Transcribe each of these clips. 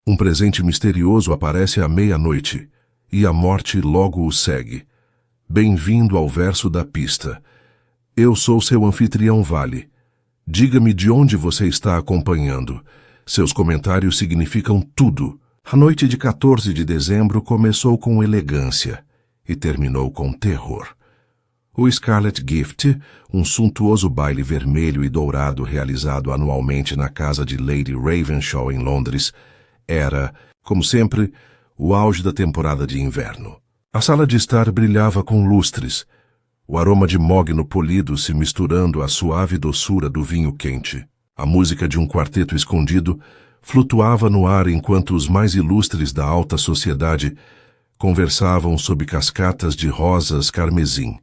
Um presente misterioso aparece à meia-noite, e a morte logo o segue. Bem-vindo ao verso da pista. Eu sou seu anfitrião Vale. Diga-me de onde você está acompanhando. Seus comentários significam tudo. A noite de 14 de dezembro começou com elegância e terminou com terror. O Scarlet Gift, um suntuoso baile vermelho e dourado realizado anualmente na casa de Lady Ravenshaw em Londres, era, como sempre, o auge da temporada de inverno. A sala de estar brilhava com lustres, o aroma de mogno polido se misturando à suave doçura do vinho quente. A música de um quarteto escondido flutuava no ar enquanto os mais ilustres da alta sociedade conversavam sob cascatas de rosas carmesim.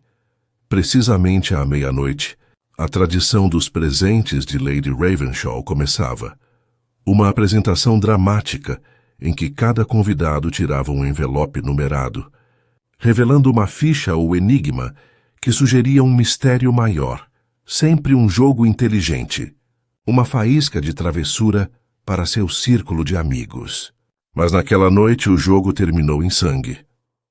Precisamente à meia-noite, a tradição dos presentes de Lady Ravenshaw começava. Uma apresentação dramática em que cada convidado tirava um envelope numerado, revelando uma ficha ou enigma que sugeria um mistério maior, sempre um jogo inteligente, uma faísca de travessura para seu círculo de amigos. Mas naquela noite o jogo terminou em sangue.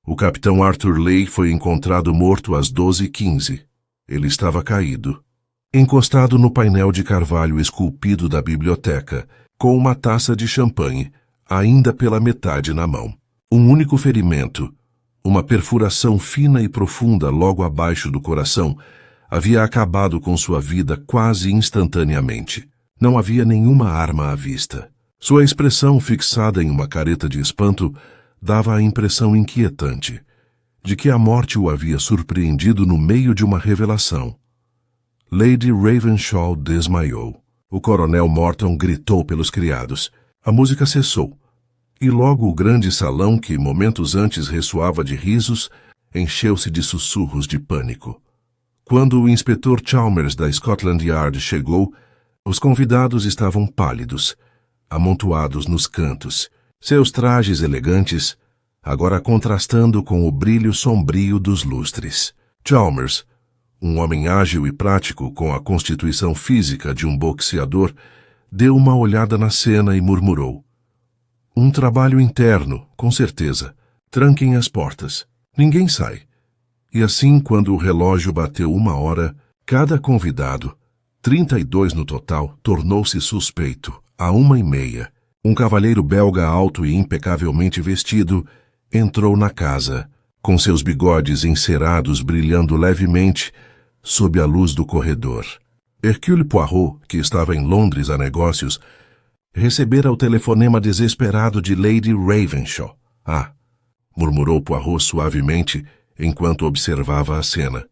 O capitão Arthur Leigh foi encontrado morto às 12h15. Ele estava caído, encostado no painel de carvalho esculpido da biblioteca, com uma taça de champanhe, ainda pela metade na mão. Um único ferimento, uma perfuração fina e profunda logo abaixo do coração, havia acabado com sua vida quase instantaneamente. Não havia nenhuma arma à vista. Sua expressão, fixada em uma careta de espanto, dava a impressão inquietante de que a morte o havia surpreendido no meio de uma revelação. Lady Ravenshaw desmaiou. O coronel Morton gritou pelos criados. A música cessou, e logo o grande salão, que momentos antes ressoava de risos, encheu-se de sussurros de pânico. Quando o inspetor Chalmers da Scotland Yard chegou, os convidados estavam pálidos, amontoados nos cantos, seus trajes elegantes, agora contrastando com o brilho sombrio dos lustres. Chalmers, um homem ágil e prático com a constituição física de um boxeador, deu uma olhada na cena e murmurou: "Um trabalho interno, com certeza. Tranquem as portas. Ninguém sai." E assim, quando o relógio bateu 1h, cada convidado, 32 no total, tornou-se suspeito. À 1h30, um cavalheiro belga alto e impecavelmente vestido entrou na casa, com seus bigodes encerados brilhando levemente sob a luz do corredor. Hercule Poirot, que estava em Londres a negócios, recebera o telefonema desesperado de Lady Ravenshaw. "Ah", murmurou Poirot suavemente enquanto observava a cena,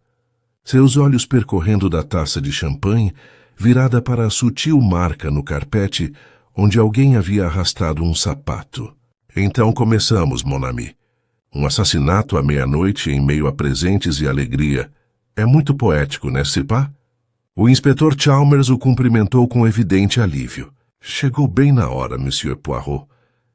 seus olhos percorrendo da taça de champanhe virada para a sutil marca no carpete onde alguém havia arrastado um sapato. "Então começamos, mon ami. Um assassinato à meia-noite em meio a presentes e alegria. É muito poético, n'est-ce pas?" O inspetor Chalmers o cumprimentou com evidente alívio. "Chegou bem na hora, Monsieur Poirot.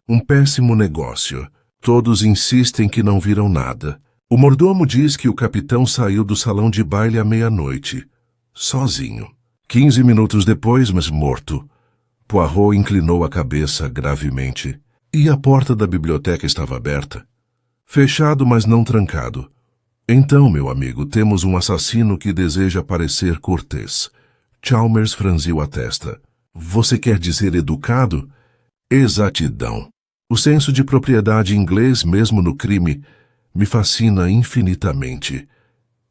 Um péssimo negócio. Todos insistem que não viram nada. O mordomo diz que o capitão saiu do salão de baile à meia-noite, sozinho. 15 minutos depois, mas morto." Poirot inclinou a cabeça gravemente. "E a porta da biblioteca estava aberta?" "Fechado, mas não trancado." "Então, meu amigo, temos um assassino que deseja parecer cortês." Chalmers franziu a testa. "Você quer dizer educado?" "Exatidão. O senso de propriedade inglês, mesmo no crime, me fascina infinitamente."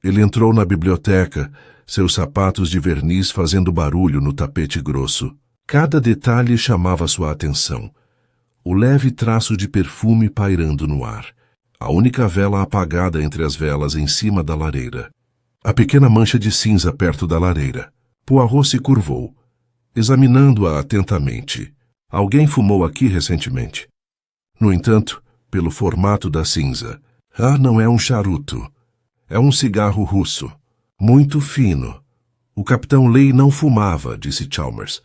Ele entrou na biblioteca, seus sapatos de verniz fazendo barulho no tapete grosso. Cada detalhe chamava sua atenção. O leve traço de perfume pairando no ar. A única vela apagada entre as velas em cima da lareira. A pequena mancha de cinza perto da lareira. Poirot se curvou, examinando-a atentamente. Alguém fumou aqui recentemente. No entanto, pelo formato da cinza. "Ah, não é um charuto. É um cigarro russo. Muito fino." "O capitão Leigh não fumava", disse Chalmers.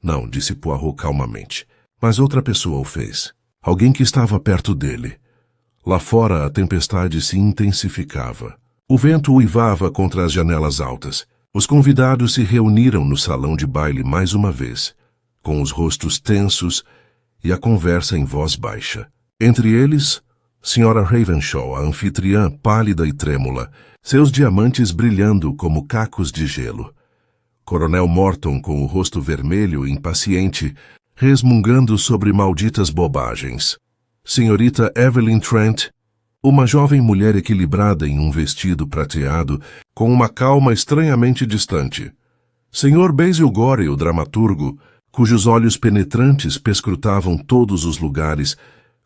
"Não", disse Poirot calmamente. "Mas outra pessoa o fez. Alguém que estava perto dele." Lá fora a tempestade se intensificava. O vento uivava contra as janelas altas. Os convidados se reuniram no salão de baile mais uma vez, com os rostos tensos e a conversa em voz baixa. Entre eles, Sra. Ravenshaw, a anfitriã pálida e trêmula, seus diamantes brilhando como cacos de gelo. Coronel Morton com o rosto vermelho e impaciente, resmungando sobre malditas bobagens. Senhorita Evelyn Trent, uma jovem mulher equilibrada em um vestido prateado, com uma calma estranhamente distante. Sr. Basil Gore, o dramaturgo, cujos olhos penetrantes perscrutavam todos os lugares,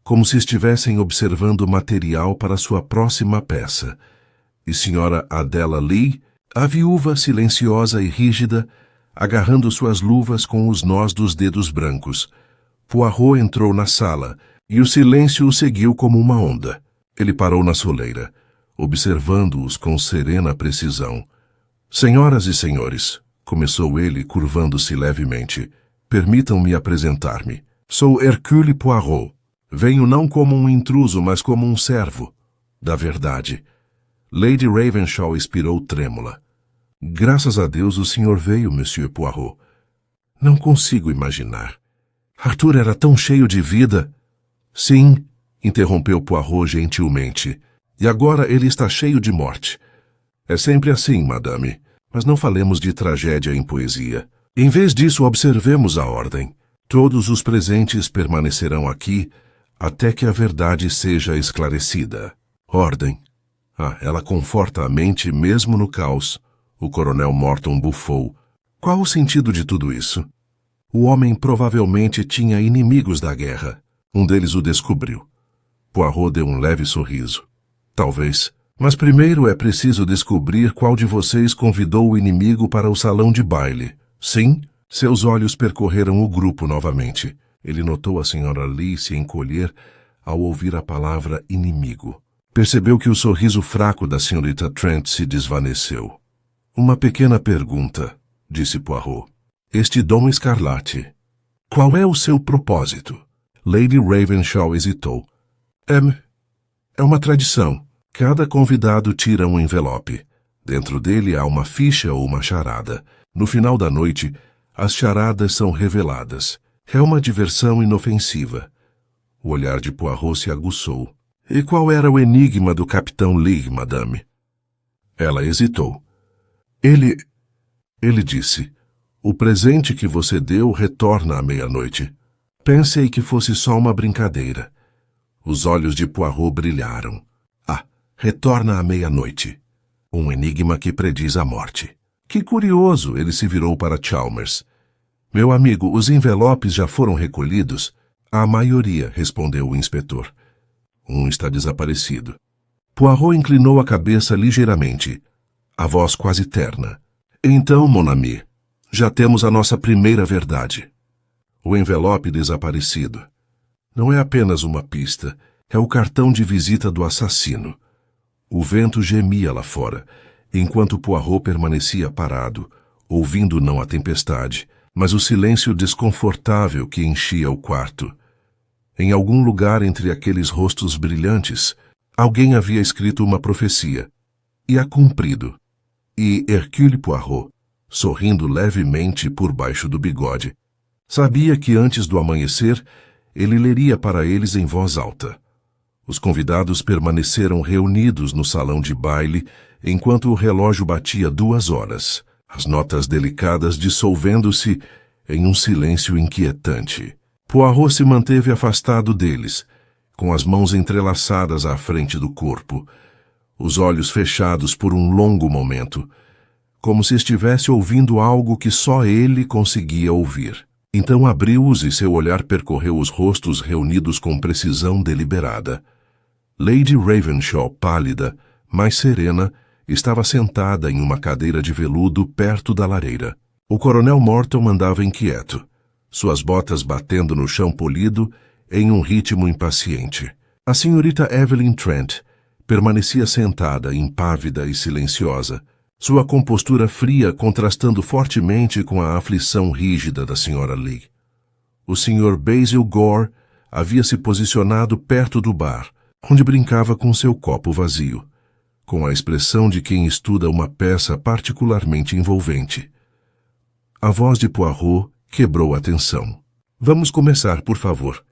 como se estivessem observando material para sua próxima peça. E Sra. Adela Lee, a viúva silenciosa e rígida, agarrando suas luvas com os nós dos dedos brancos. Poirot entrou na sala, e o silêncio o seguiu como uma onda. Ele parou na soleira, observando-os com serena precisão. Senhoras e senhores, começou ele, curvando-se levemente, permitam-me apresentar-me. Sou Hercule Poirot. Venho não como um intruso, mas como um servo da verdade. Lady Ravenshaw expirou trêmula. Graças a Deus o senhor veio, Monsieur Poirot. Não consigo imaginar. Arthur era tão cheio de vida. Sim, interrompeu Poirot gentilmente. E agora ele está cheio de morte. É sempre assim, madame. Mas não falemos de tragédia em poesia. Em vez disso, observemos a ordem. Todos os presentes permanecerão aqui até que a verdade seja esclarecida. Ordem. Ela conforta a mente mesmo no caos. O coronel Morton bufou. Qual o sentido de tudo isso? O homem provavelmente tinha inimigos da guerra. Um deles o descobriu. Poirot deu um leve sorriso. Talvez. Mas primeiro é preciso descobrir qual de vocês convidou o inimigo para o salão de baile. Sim? Seus olhos percorreram o grupo novamente. Ele notou a Sra. Lee se encolher ao ouvir a palavra inimigo. Percebeu que o sorriso fraco da senhorita Trent se desvaneceu. Uma pequena pergunta, disse Poirot. Este Dom Escarlate, qual é o seu propósito? Lady Ravenshaw hesitou. É uma tradição. Cada convidado tira um envelope. Dentro dele há uma ficha ou uma charada. No final da noite, as charadas são reveladas. É uma diversão inofensiva. O olhar de Poirot se aguçou. E qual era o enigma do Capitão Lee, madame? Ela hesitou. Ele disse, o presente que você deu retorna à meia-noite. Pensei que fosse só uma brincadeira. Os olhos de Poirot brilharam. Retorna à meia-noite. Um enigma que prediz a morte. Que curioso, ele se virou para Chalmers. Meu amigo, os envelopes já foram recolhidos? A maioria, respondeu o inspetor. Um está desaparecido. Poirot inclinou a cabeça ligeiramente, a voz quase terna. Então, mon ami, já temos a nossa primeira verdade. O envelope desaparecido. Não é apenas uma pista, é o cartão de visita do assassino. O vento gemia lá fora, enquanto Poirot permanecia parado, ouvindo não a tempestade, mas o silêncio desconfortável que enchia o quarto. Em algum lugar entre aqueles rostos brilhantes, alguém havia escrito uma profecia, e a cumprido. E Hercule Poirot, sorrindo levemente por baixo do bigode, sabia que antes do amanhecer, ele leria para eles em voz alta. Os convidados permaneceram reunidos no salão de baile enquanto o relógio batia 2 horas, as notas delicadas dissolvendo-se em um silêncio inquietante. Poirot se manteve afastado deles, com as mãos entrelaçadas à frente do corpo, os olhos fechados por um longo momento, como se estivesse ouvindo algo que só ele conseguia ouvir. Então abriu-os e seu olhar percorreu os rostos reunidos com precisão deliberada. Lady Ravenshaw, pálida, mas serena, estava sentada em uma cadeira de veludo perto da lareira. O coronel Morton andava inquieto, suas botas batendo no chão polido em um ritmo impaciente. A senhorita Evelyn Trent permanecia sentada, impávida e silenciosa, sua compostura fria contrastando fortemente com a aflição rígida da Sra. Lee. O Sr. Basil Gore havia se posicionado perto do bar, onde brincava com seu copo vazio, com a expressão de quem estuda uma peça particularmente envolvente. A voz de Poirot quebrou a tensão. Vamos começar, por favor.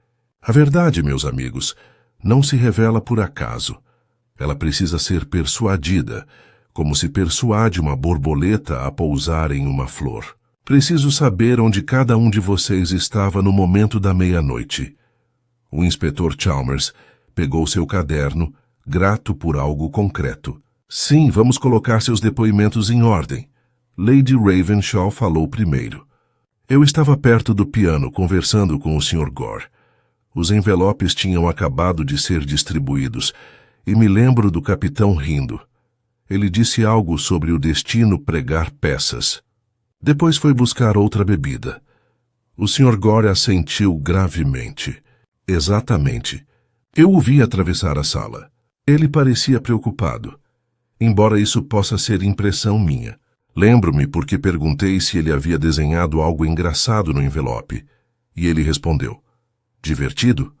A verdade, meus amigos, não se revela por acaso. Ela precisa ser persuadida, como se persuade uma borboleta a pousar em uma flor. Preciso saber onde cada um de vocês estava no momento da meia-noite. O inspetor Chalmers pegou seu caderno, grato por algo concreto. Sim, vamos colocar seus depoimentos em ordem. Lady Ravenshaw falou primeiro. Eu estava perto do piano, conversando com o Sr. Gore. Os envelopes tinham acabado de ser distribuídos, e me lembro do capitão rindo. Ele disse algo sobre o destino pregar peças. Depois foi buscar outra bebida. O Sr. Gore assentiu gravemente. Exatamente. Eu o vi atravessar a sala. Ele parecia preocupado. Embora isso possa ser impressão minha. Lembro-me porque perguntei se ele havia desenhado algo engraçado no envelope. E ele respondeu. Divertido?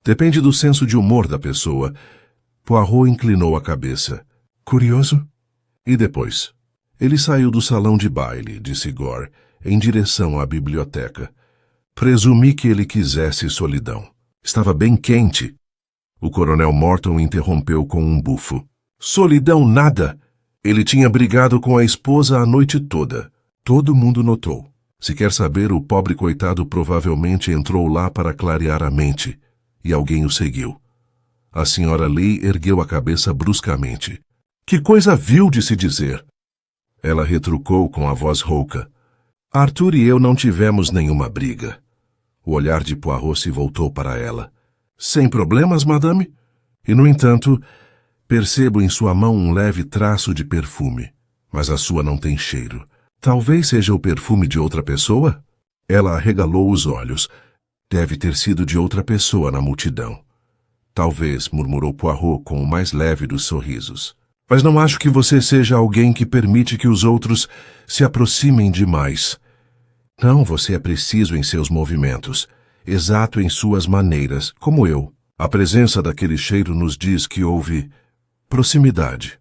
Depende do senso de humor da pessoa. Poirot inclinou a cabeça. Curioso? E depois? Ele saiu do salão de baile, disse Gore, em direção à biblioteca. Presumi que ele quisesse solidão. Estava bem quente. O coronel Morton interrompeu com um bufo. Solidão nada! Ele tinha brigado com a esposa a noite toda. Todo mundo notou. Se quer saber, o pobre coitado provavelmente entrou lá para clarear a mente, e alguém o seguiu. A senhora Lee ergueu a cabeça bruscamente. Que coisa vil de se dizer! Ela retrucou com a voz rouca. Arthur e eu não tivemos nenhuma briga. O olhar de Poirot se voltou para ela. Sem problemas, madame? E, no entanto, percebo em sua mão um leve traço de perfume, mas a sua não tem cheiro. Talvez seja o perfume de outra pessoa? Ela arregalou os olhos. Deve ter sido de outra pessoa na multidão. Talvez, murmurou Poirot com o mais leve dos sorrisos. Mas não acho que você seja alguém que permite que os outros se aproximem demais. Não, você é preciso em seus movimentos, exato em suas maneiras, como eu. A presença daquele cheiro nos diz que houve proximidade.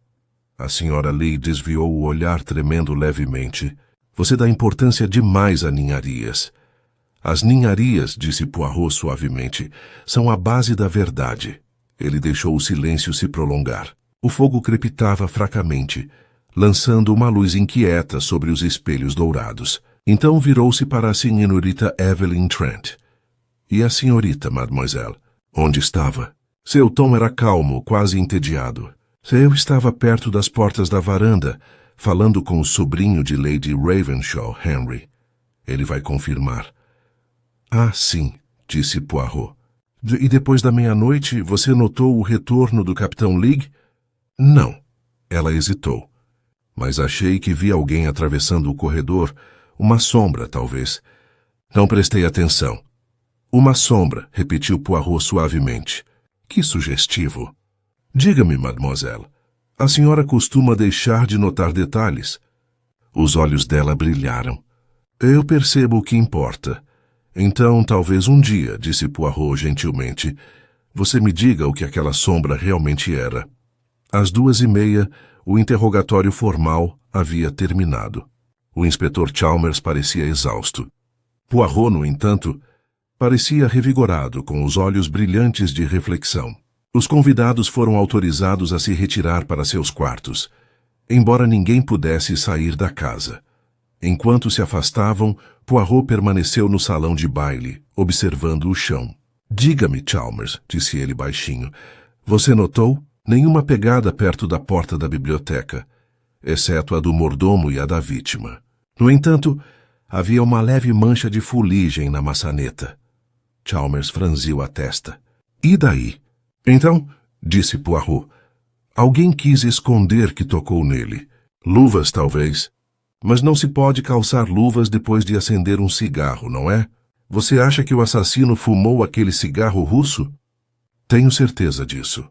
A senhora Lee desviou o olhar tremendo levemente. Você dá importância demais a ninharias. As ninharias, disse Poirot suavemente, são a base da verdade. Ele deixou o silêncio se prolongar. O fogo crepitava fracamente, lançando uma luz inquieta sobre os espelhos dourados. Então virou-se para a senhorita Evelyn Trent. E a senhorita, mademoiselle? Onde estava? Seu tom era calmo, quase entediado. Eu estava perto das portas da varanda, falando com o sobrinho de Lady Ravenshaw, Henry. Ele vai confirmar. Ah, sim, disse Poirot. E depois da meia-noite, você notou o retorno do Capitão League? Não. Ela hesitou. Mas achei que vi alguém atravessando o corredor, uma sombra, talvez. Não prestei atenção. Uma sombra, repetiu Poirot suavemente. Que sugestivo. Diga-me, mademoiselle, a senhora costuma deixar de notar detalhes? Os olhos dela brilharam. Eu percebo o que importa. Então, talvez um dia, disse Poirot gentilmente, você me diga o que aquela sombra realmente era. Às 2:30, o interrogatório formal havia terminado. O inspetor Chalmers parecia exausto. Poirot, no entanto, parecia revigorado, com os olhos brilhantes de reflexão. Os convidados foram autorizados a se retirar para seus quartos, embora ninguém pudesse sair da casa. Enquanto se afastavam, Poirot permaneceu no salão de baile, observando o chão. Diga-me, Chalmers, disse ele baixinho, você notou? Nenhuma pegada perto da porta da biblioteca, exceto a do mordomo e a da vítima. No entanto, havia uma leve mancha de fuligem na maçaneta. Chalmers franziu a testa. E daí? Então, disse Poirot, alguém quis esconder que tocou nele. Luvas, talvez. Mas não se pode calçar luvas depois de acender um cigarro, não é? Você acha que o assassino fumou aquele cigarro russo? Tenho certeza disso.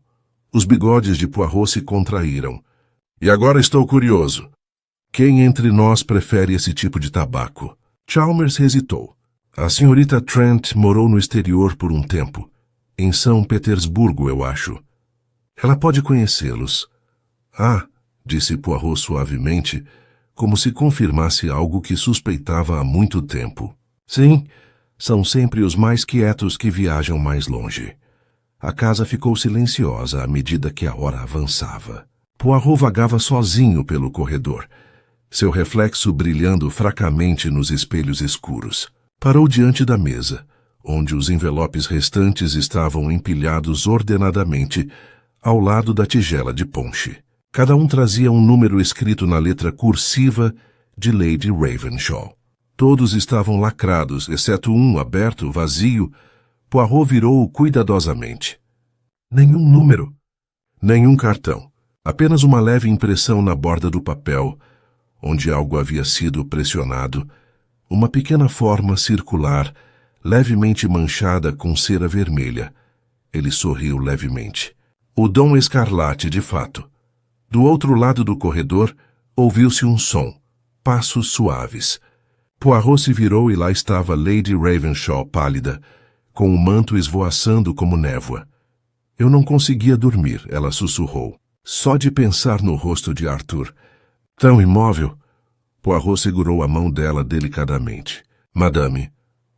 Os bigodes de Poirot se contraíram. E agora estou curioso. Quem entre nós prefere esse tipo de tabaco? Chalmers hesitou. A senhorita Trent morou no exterior por um tempo. Em São Petersburgo, eu acho. Ela pode conhecê-los. Ah, disse Poirot suavemente, como se confirmasse algo que suspeitava há muito tempo. Sim, São sempre os mais quietos que viajam mais longe. A casa ficou silenciosa à medida que a hora avançava. Poirot vagava sozinho pelo corredor, seu reflexo brilhando fracamente nos espelhos escuros. Parou diante da mesa, onde os envelopes restantes estavam empilhados ordenadamente ao lado da tigela de ponche. Cada um trazia um número escrito na letra cursiva de Lady Ravenshaw. Todos estavam lacrados, exceto um aberto, vazio. Poirot virou-o cuidadosamente. Nenhum número, nenhum cartão. Apenas uma leve impressão na borda do papel, onde algo havia sido pressionado, uma pequena forma circular, levemente manchada com cera vermelha. Ele sorriu levemente. O Dom Escarlate, de fato. Do outro lado do corredor, ouviu-se um som, passos suaves. Poirot se virou e lá estava Lady Ravenshaw pálida, com o manto esvoaçando como névoa. Eu não conseguia dormir, ela sussurrou. Só de pensar no rosto de Arthur, tão imóvel. Poirot segurou a mão dela delicadamente. Madame,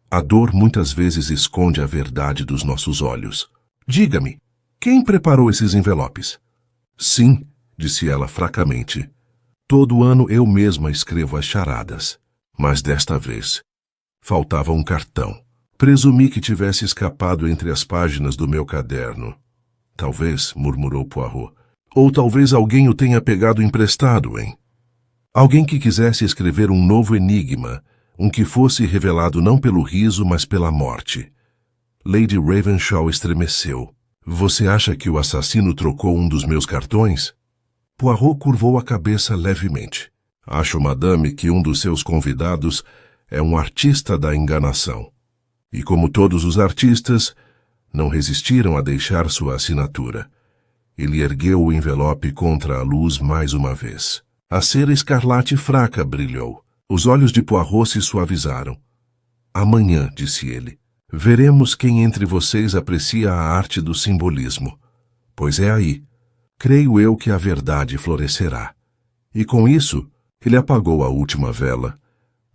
a dor muitas vezes esconde a verdade dos nossos olhos. Diga-me, quem preparou esses envelopes? Sim, disse ela fracamente. Todo ano eu mesma escrevo as charadas. Mas desta vez, faltava um cartão. Presumi que tivesse escapado entre as páginas do meu caderno. Talvez, murmurou Poirot. Ou talvez alguém o tenha pegado emprestado, hein? Alguém que quisesse escrever um novo enigma, um que fosse revelado não pelo riso, mas pela morte. Lady Ravenshaw estremeceu. Você acha que o assassino trocou um dos meus cartões? Poirot curvou a cabeça levemente. Acho, madame, que um dos seus convidados é um artista da enganação. E como todos os artistas, não resistiram a deixar sua assinatura. Ele ergueu o envelope contra a luz mais uma vez. A cera escarlate fraca brilhou. Os olhos de Poirot se suavizaram. Amanhã, disse ele, veremos quem entre vocês aprecia a arte do simbolismo. Pois é aí, creio eu que a verdade florescerá. E com isso, ele apagou a última vela,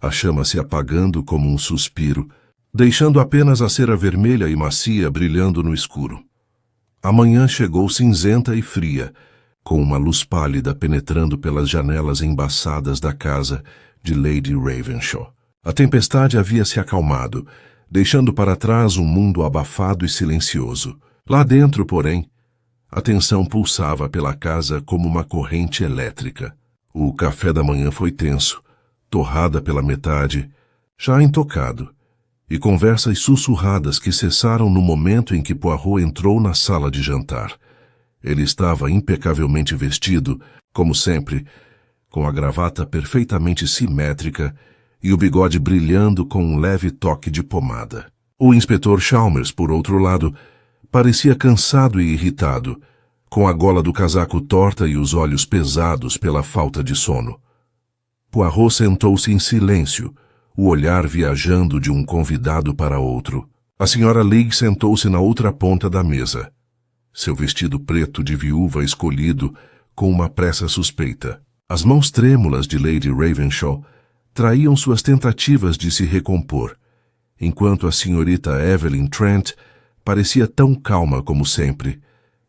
a chama se apagando como um suspiro, deixando apenas a cera vermelha e macia brilhando no escuro. A manhã chegou cinzenta e fria, com uma luz pálida penetrando pelas janelas embaçadas da casa de Lady Ravenshaw. A tempestade havia se acalmado, deixando para trás um mundo abafado e silencioso. Lá dentro, porém, a tensão pulsava pela casa como uma corrente elétrica. O café da manhã foi tenso, torrada pela metade, já intocado, e conversas sussurradas que cessaram no momento em que Poirot entrou na sala de jantar. Ele estava impecavelmente vestido, como sempre, com a gravata perfeitamente simétrica e o bigode brilhando com um leve toque de pomada. O inspetor Chalmers, por outro lado, parecia cansado e irritado, com a gola do casaco torta e os olhos pesados pela falta de sono. Poirot sentou-se em silêncio, o olhar viajando de um convidado para outro. A senhora Leigh sentou-se na outra ponta da mesa, seu vestido preto de viúva escolhido com uma pressa suspeita. As mãos trêmulas de Lady Ravenshaw traíam suas tentativas de se recompor, enquanto a senhorita Evelyn Trent parecia tão calma como sempre,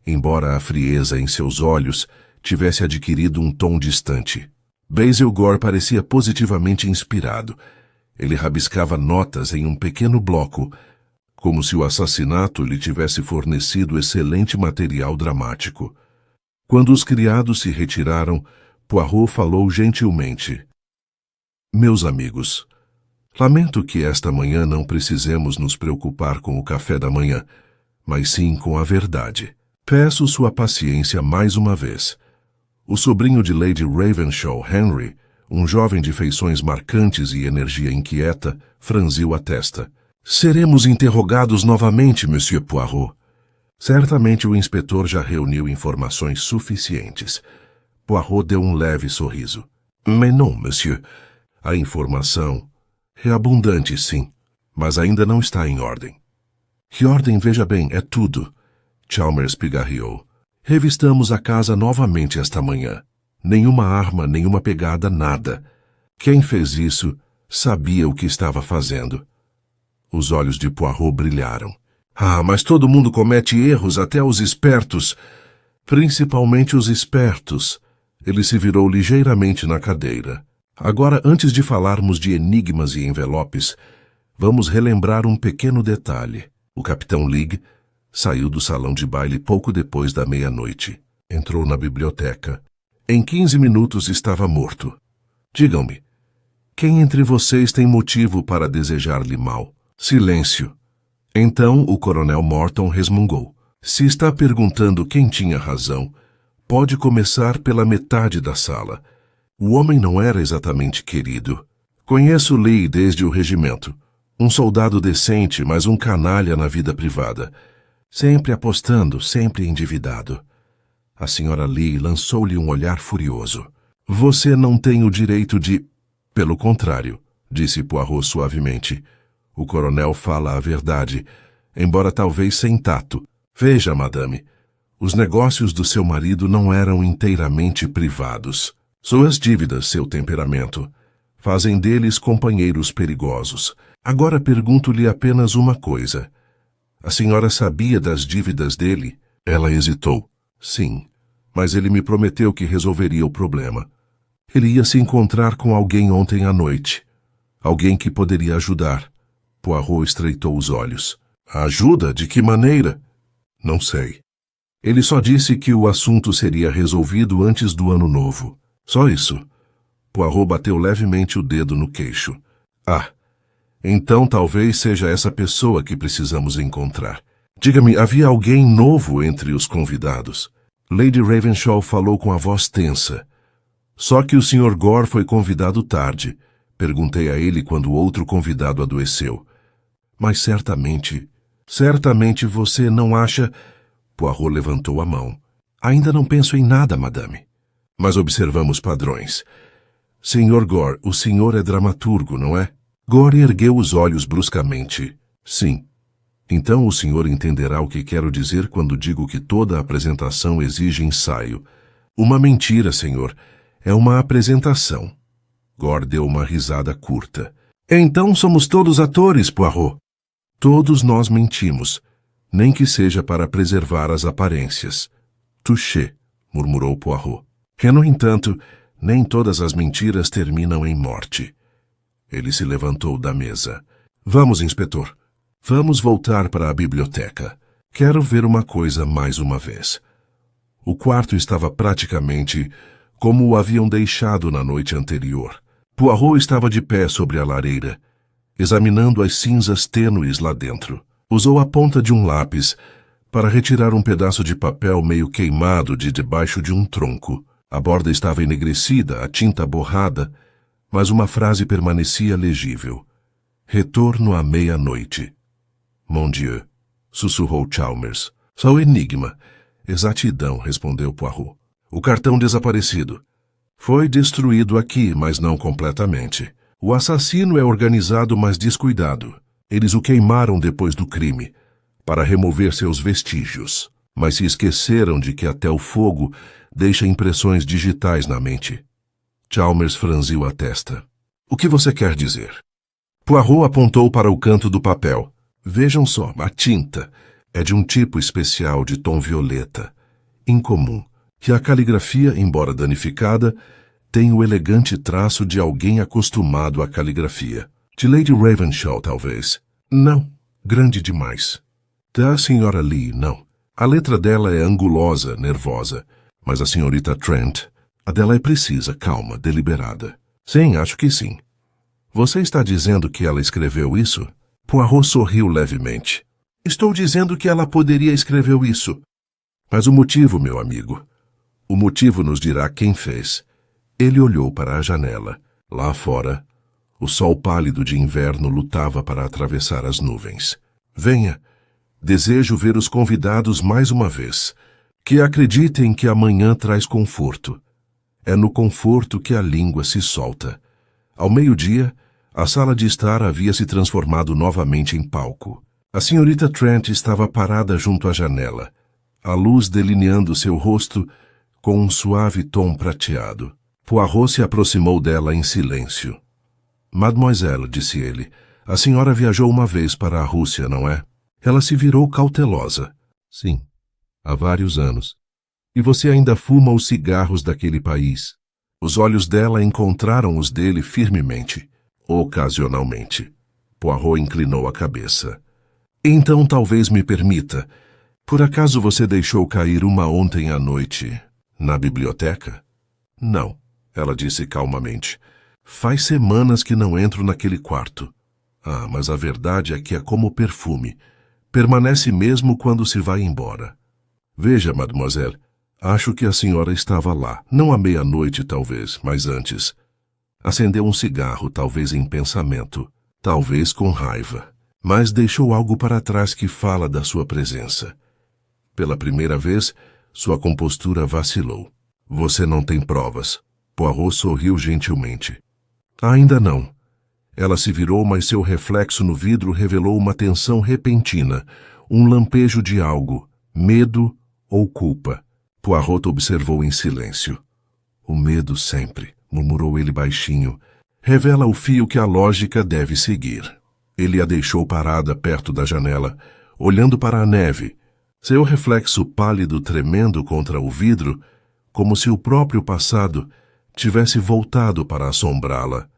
embora a frieza em seus olhos tivesse adquirido um tom distante. Basil Gore parecia positivamente inspirado. Ele rabiscava notas em um pequeno bloco, como se o assassinato lhe tivesse fornecido excelente material dramático. Quando os criados se retiraram, Poirot falou gentilmente. Meus amigos, lamento que esta manhã não precisemos nos preocupar com o café da manhã, mas sim com a verdade. Peço sua paciência mais uma vez. O sobrinho de Lady Ravenshaw, Henry, um jovem de feições marcantes e energia inquieta, franziu a testa. Seremos interrogados novamente, Monsieur Poirot. Certamente o inspetor já reuniu informações suficientes. Poirot deu um leve sorriso. Mais non, monsieur. A informação é abundante, sim, mas ainda não está em ordem. Que ordem, veja bem, é tudo. Chalmers pigarreou. Revistamos a casa novamente esta manhã. Nenhuma arma, nenhuma pegada, nada. Quem fez isso sabia o que estava fazendo. Os olhos de Poirot brilharam. Ah, mas todo mundo comete erros, até os espertos. Principalmente os espertos. Ele se virou ligeiramente na cadeira. Agora, antes de falarmos de enigmas e envelopes, vamos relembrar um pequeno detalhe. O Capitão League saiu do salão de baile pouco depois da meia-noite. Entrou na biblioteca. Em 15 minutos estava morto. Digam-me, quem entre vocês tem motivo para desejar-lhe mal? Silêncio. Então o Coronel Morton resmungou. Se está perguntando quem tinha razão, pode começar pela metade da sala. O homem não era exatamente querido. Conheço Lee desde o regimento. Um soldado decente, mas um canalha na vida privada. Sempre apostando, sempre endividado. A senhora Lee lançou-lhe um olhar furioso. Você não tem o direito de... Pelo contrário, disse Poirot suavemente. O coronel fala a verdade, embora talvez sem tato. Veja, madame, os negócios do seu marido não eram inteiramente privados. Suas dívidas, seu temperamento, fazem deles companheiros perigosos. Agora pergunto-lhe apenas uma coisa. A senhora sabia das dívidas dele? Ela hesitou. Sim, mas ele me prometeu que resolveria o problema. Ele ia se encontrar com alguém ontem à noite. Alguém que poderia ajudar. Poirot estreitou os olhos. Ajuda? De que maneira? Não sei. Ele só disse que o assunto seria resolvido antes do ano novo. Só isso. Poirot bateu levemente o dedo no queixo. Ah, então talvez seja essa pessoa que precisamos encontrar. Diga-me, havia alguém novo entre os convidados? Lady Ravenshaw falou com a voz tensa. Só que o Sr. Gore foi convidado tarde. Perguntei a ele quando o outro convidado adoeceu. Mas certamente você não acha... Poirot levantou a mão. Ainda não penso em nada, madame. Mas observamos padrões. Sr. Gore, o senhor é dramaturgo, não é? Gore ergueu os olhos bruscamente. Sim. Então o senhor entenderá o que quero dizer quando digo que toda apresentação exige ensaio. Uma mentira, senhor. É uma apresentação. Gore deu uma risada curta. Então somos todos atores, Poirot. Todos nós mentimos, nem que seja para preservar as aparências. Touché, murmurou Poirot. E, no entanto, nem todas as mentiras terminam em morte. Ele se levantou da mesa. Vamos, inspetor. Vamos voltar para a biblioteca. Quero ver uma coisa mais uma vez. O quarto estava praticamente como o haviam deixado na noite anterior. Poirot estava de pé sobre a lareira, examinando as cinzas tênues lá dentro. Usou a ponta de um lápis para retirar um pedaço de papel meio queimado de debaixo de um tronco. A borda estava enegrecida, a tinta borrada, mas uma frase permanecia legível. Retorno à meia-noite. Mon Dieu, sussurrou Chalmers. Só enigma. Exatidão, respondeu Poirot. O cartão desaparecido. Foi destruído aqui, mas não completamente. O assassino é organizado, mas descuidado. Eles o queimaram depois do crime, para remover seus vestígios. Mas se esqueceram de que até o fogo deixa impressões digitais na mente. Chalmers franziu a testa. O que você quer dizer? Poirot apontou para o canto do papel. Vejam só, a tinta é de um tipo especial de tom violeta, incomum, que a caligrafia, embora danificada, tem o elegante traço de alguém acostumado à caligrafia. De Lady Ravenshaw, talvez. Não, grande demais. Da senhora Lee, não. A letra dela é angulosa, nervosa. Mas a senhorita Trent, a dela é precisa, calma, deliberada. Sim, acho que sim. Você está dizendo que ela escreveu isso? Poirot sorriu levemente. Estou dizendo que ela poderia escrever isso. Mas o motivo, meu amigo, o motivo nos dirá quem fez. Ele olhou para a janela. Lá fora, o sol pálido de inverno lutava para atravessar as nuvens. Venha, desejo ver os convidados mais uma vez. Que acreditem que amanhã traz conforto. É no conforto que a língua se solta. Ao meio-dia, a sala de estar havia se transformado novamente em palco. A senhorita Trent estava parada junto à janela, a luz delineando seu rosto com um suave tom prateado. Poirot se aproximou dela em silêncio. Mademoiselle, disse ele, A senhora viajou uma vez para a Rússia, não é? Ela se virou cautelosa. Sim, há vários anos. E você ainda fuma os cigarros daquele país? Os olhos dela encontraram os dele firmemente, ocasionalmente. Poirot inclinou a cabeça. Então talvez me permita. Por acaso você deixou cair uma ontem à noite na biblioteca? Não, ela disse calmamente. Faz semanas que não entro naquele quarto. Ah, mas a verdade é que é como perfume. Permanece mesmo quando se vai embora. Veja, mademoiselle, acho que a senhora estava lá, não à meia-noite talvez, mas antes. Acendeu um cigarro, talvez em pensamento, talvez com raiva, mas deixou algo para trás que fala da sua presença. Pela primeira vez, sua compostura vacilou. Você não tem provas. Poirot sorriu gentilmente. Ainda não. Ela se virou, mas seu reflexo no vidro revelou uma tensão repentina, um lampejo de algo, medo ou culpa. Poirot observou em silêncio. O medo sempre, murmurou ele baixinho, revela o fio que a lógica deve seguir. Ele a deixou parada perto da janela, olhando para a neve, seu reflexo pálido tremendo contra o vidro, como se o próprio passado tivesse voltado para assombrá-la.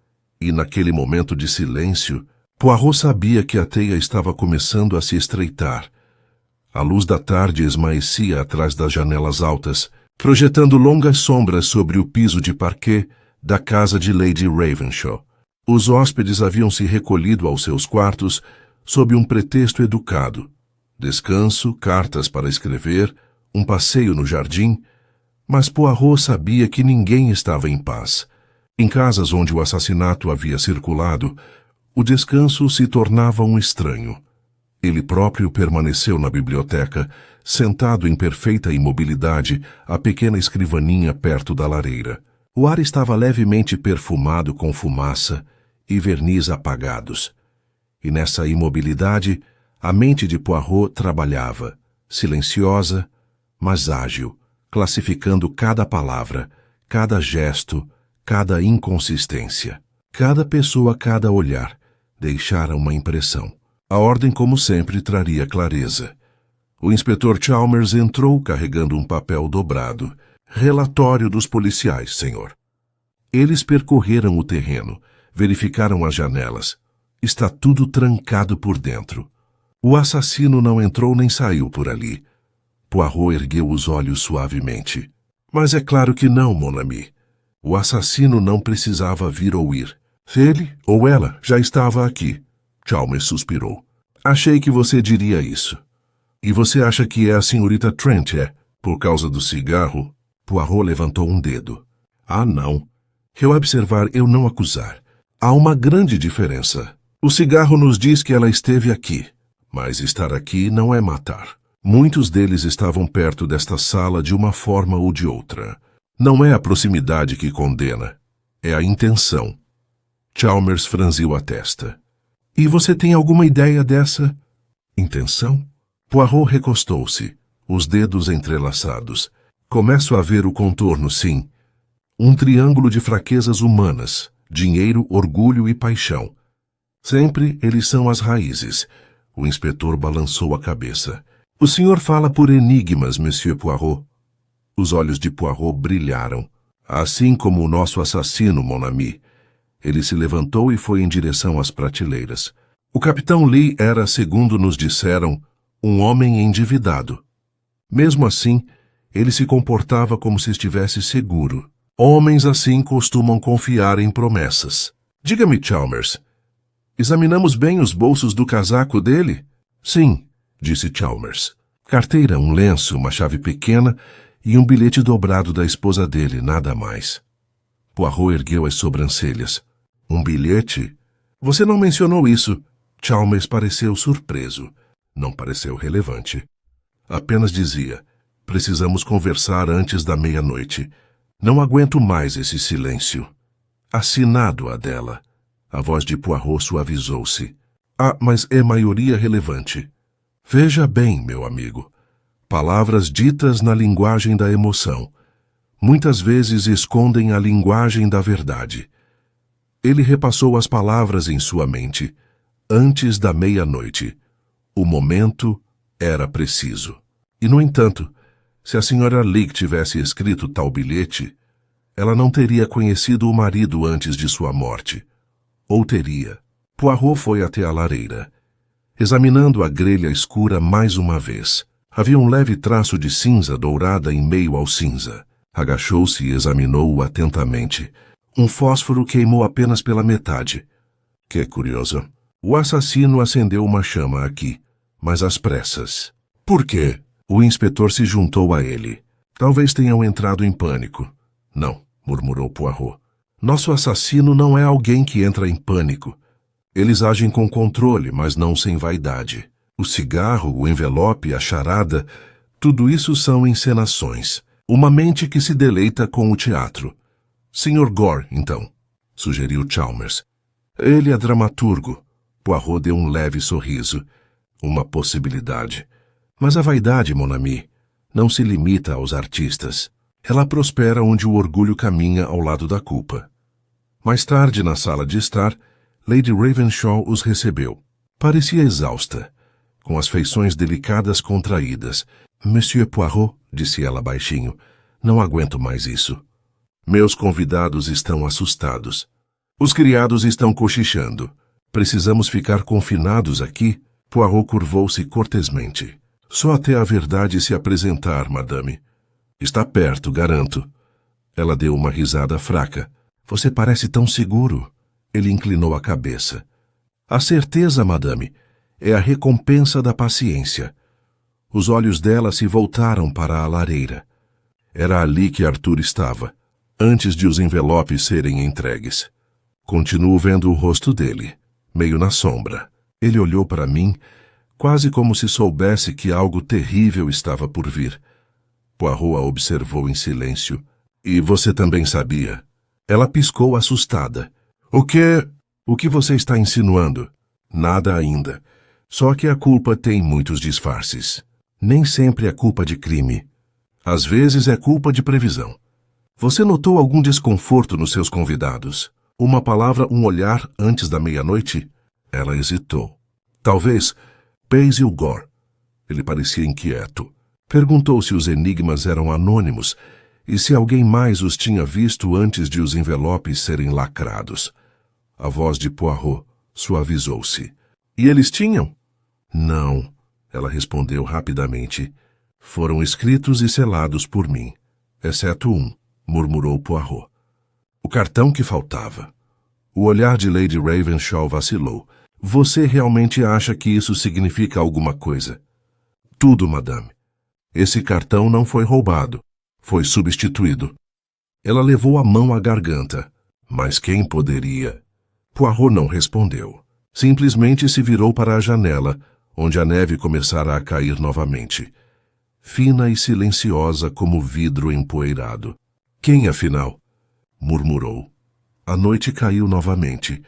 E naquele momento de silêncio, Poirot sabia que a teia estava começando a se estreitar. A luz da tarde esmaecia atrás das janelas altas, projetando longas sombras sobre o piso de parquet da casa de Lady Ravenshaw. Os hóspedes haviam se recolhido aos seus quartos sob um pretexto educado. Descanso, cartas para escrever, um passeio no jardim, mas Poirot sabia que ninguém estava em paz. Em casas onde o assassinato havia circulado, o descanso se tornava um estranho. Ele próprio permaneceu na biblioteca, sentado em perfeita imobilidade, à pequena escrivaninha perto da lareira. O ar estava levemente perfumado com fumaça e verniz apagados. E nessa imobilidade, a mente de Poirot trabalhava, silenciosa, mas ágil, classificando cada palavra, cada gesto, cada inconsistência. Cada pessoa, cada olhar, deixara uma impressão. A ordem, como sempre, traria clareza. O inspetor Chalmers entrou carregando um papel dobrado. Relatório dos policiais, senhor. Eles percorreram o terreno, verificaram as janelas. Está tudo trancado por dentro. O assassino não entrou nem saiu por ali. Poirot ergueu os olhos suavemente. Mas é claro que não, mon ami. O assassino não precisava vir ou ir. Ele ou ela já estava aqui. Chalmers suspirou. Achei que você diria isso. E você acha que é a senhorita Trent, é? Por causa do cigarro? Poirot levantou um dedo. Ah, não. Eu observar, eu não acusar. Há uma grande diferença. O cigarro nos diz que ela esteve aqui. Mas estar aqui não é matar. Muitos deles estavam perto desta sala de uma forma ou de outra. Não é a proximidade que condena. É a intenção. Chalmers franziu a testa. E você tem alguma ideia dessa intenção? Poirot recostou-se, os dedos entrelaçados. Começo a ver o contorno, sim. Um triângulo de fraquezas humanas, dinheiro, orgulho e paixão. Sempre eles são as raízes. O inspetor balançou a cabeça. O senhor fala por enigmas, Monsieur Poirot. Os olhos de Poirot brilharam. Assim como o nosso assassino, mon ami. Ele se levantou e foi em direção às prateleiras. O capitão Lee era, segundo nos disseram, um homem endividado. Mesmo assim, ele se comportava como se estivesse seguro. Homens assim costumam confiar em promessas. Diga-me, Chalmers, examinamos bem os bolsos do casaco dele? Sim, disse Chalmers. Carteira, um lenço, uma chave pequena e um bilhete dobrado da esposa dele, nada mais. Poirot ergueu as sobrancelhas. Um bilhete? Você não mencionou isso. Chalmers pareceu surpreso. Não pareceu relevante. Apenas dizia, precisamos conversar antes da meia-noite. Não aguento mais esse silêncio. Assinado, Adela. A voz de Poirot suavizou-se. Ah, mas é maioria relevante. Veja bem, meu amigo. Palavras ditas na linguagem da emoção. Muitas vezes escondem a linguagem da verdade. Ele repassou as palavras em sua mente. Antes da meia-noite. O momento era preciso. E, no entanto, se a senhora Leake tivesse escrito tal bilhete, ela não teria conhecido o marido antes de sua morte. Ou teria. Poirot foi até a lareira. Examinando a grelha escura mais uma vez. Havia um leve traço de cinza dourada em meio ao cinza. Agachou-se e examinou-o atentamente. Um fósforo queimou apenas pela metade. Que curioso. O assassino acendeu uma chama aqui, mas às pressas. Por quê? O inspetor se juntou a ele. Talvez tenham entrado em pânico. Não, murmurou Poirot. Nosso assassino não é alguém que entra em pânico. Eles agem com controle, mas não sem vaidade. O cigarro, o envelope, a charada, tudo isso são encenações. Uma mente que se deleita com o teatro. Sr. Gore, então, sugeriu Chalmers. Ele é dramaturgo. Poirot deu um leve sorriso. Uma possibilidade. Mas a vaidade, mon ami, não se limita aos artistas. Ela prospera onde o orgulho caminha ao lado da culpa. Mais tarde, na sala de estar, Lady Ravenshaw os recebeu. Parecia exausta, com as feições delicadas contraídas. Monsieur Poirot, disse ela baixinho, não aguento mais isso. Meus convidados estão assustados. Os criados estão cochichando. Precisamos ficar confinados aqui? Poirot curvou-se cortesmente. Só até a verdade se apresentar, madame. Está perto, garanto. Ela deu uma risada fraca. Você parece tão seguro. Ele inclinou a cabeça. A certeza, madame, é a recompensa da paciência. Os olhos dela se voltaram para a lareira. Era ali que Arthur estava, antes de os envelopes serem entregues. Continuo vendo o rosto dele, meio na sombra. Ele olhou para mim, quase como se soubesse que algo terrível estava por vir. Poirot a observou em silêncio. E você também sabia? Ela piscou assustada. O que você está insinuando? Nada ainda. Só que a culpa tem muitos disfarces. Nem sempre é culpa de crime. Às vezes é culpa de previsão. Você notou algum desconforto nos seus convidados? Uma palavra, um olhar antes da meia-noite? Ela hesitou. Talvez Basil Gore. Ele parecia inquieto. Perguntou se os enigmas eram anônimos e se alguém mais os tinha visto antes de os envelopes serem lacrados. A voz de Poirot suavizou-se. E eles tinham? Não, ela respondeu rapidamente. Foram escritos e selados por mim. Exceto um, murmurou Poirot. O cartão que faltava. O olhar de Lady Ravenshaw vacilou. Você realmente acha que isso significa alguma coisa? Tudo, madame. Esse cartão não foi roubado. Foi substituído. Ela levou a mão à garganta. Mas quem poderia? Poirot não respondeu. Simplesmente se virou para a janela, onde a neve começara a cair novamente. Fina e silenciosa como vidro empoeirado. Quem, afinal? Murmurou. A noite caiu novamente,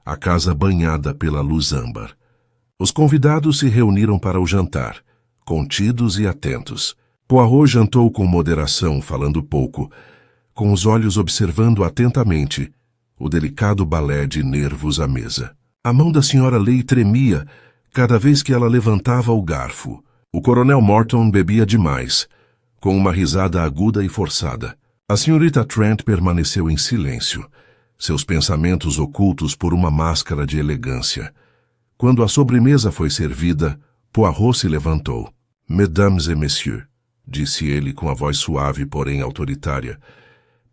a casa banhada pela luz âmbar. Os convidados se reuniram para o jantar, contidos e atentos. Poirot jantou com moderação, falando pouco, com os olhos observando atentamente o delicado balé de nervos à mesa. A mão da senhora Leigh tremia cada vez que ela levantava o garfo. O coronel Morton bebia demais, com uma risada aguda e forçada. A senhorita Trent permaneceu em silêncio, seus pensamentos ocultos por uma máscara de elegância. Quando a sobremesa foi servida, Poirot se levantou. Mesdames et messieurs, disse ele com a voz suave, porém autoritária.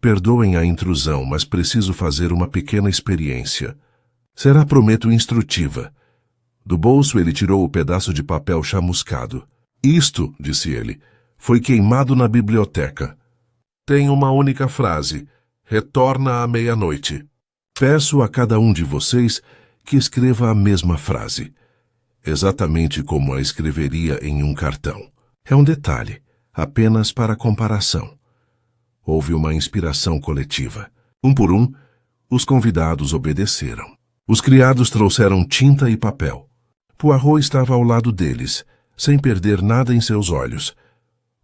Perdoem a intrusão, mas preciso fazer uma pequena experiência. Será, prometo, instrutiva. Do bolso ele tirou o pedaço de papel chamuscado. Isto, disse ele, foi queimado na biblioteca. Tem uma única frase. Retorna à meia-noite. Peço a cada um de vocês que escreva a mesma frase. Exatamente como a escreveria em um cartão. É um detalhe, apenas para comparação. Houve uma inspiração coletiva. Um por um, os convidados obedeceram. Os criados trouxeram tinta e papel. Poirot estava ao lado deles, sem perder nada em seus olhos.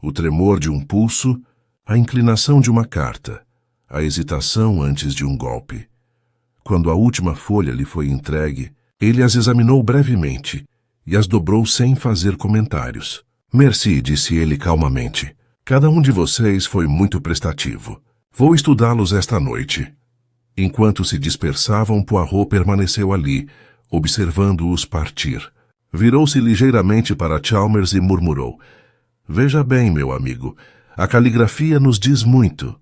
O tremor de um pulso, a inclinação de uma carta, a hesitação antes de um golpe. Quando a última folha lhe foi entregue, Ele as examinou brevemente e as dobrou sem fazer comentários. Merci, disse ele calmamente. Cada um de vocês foi muito prestativo. Vou estudá-los esta noite. Enquanto se dispersavam, Poirot permaneceu ali, observando-os partir. Virou-se ligeiramente para Chalmers e murmurou: Veja bem, meu amigo, a caligrafia nos diz muito,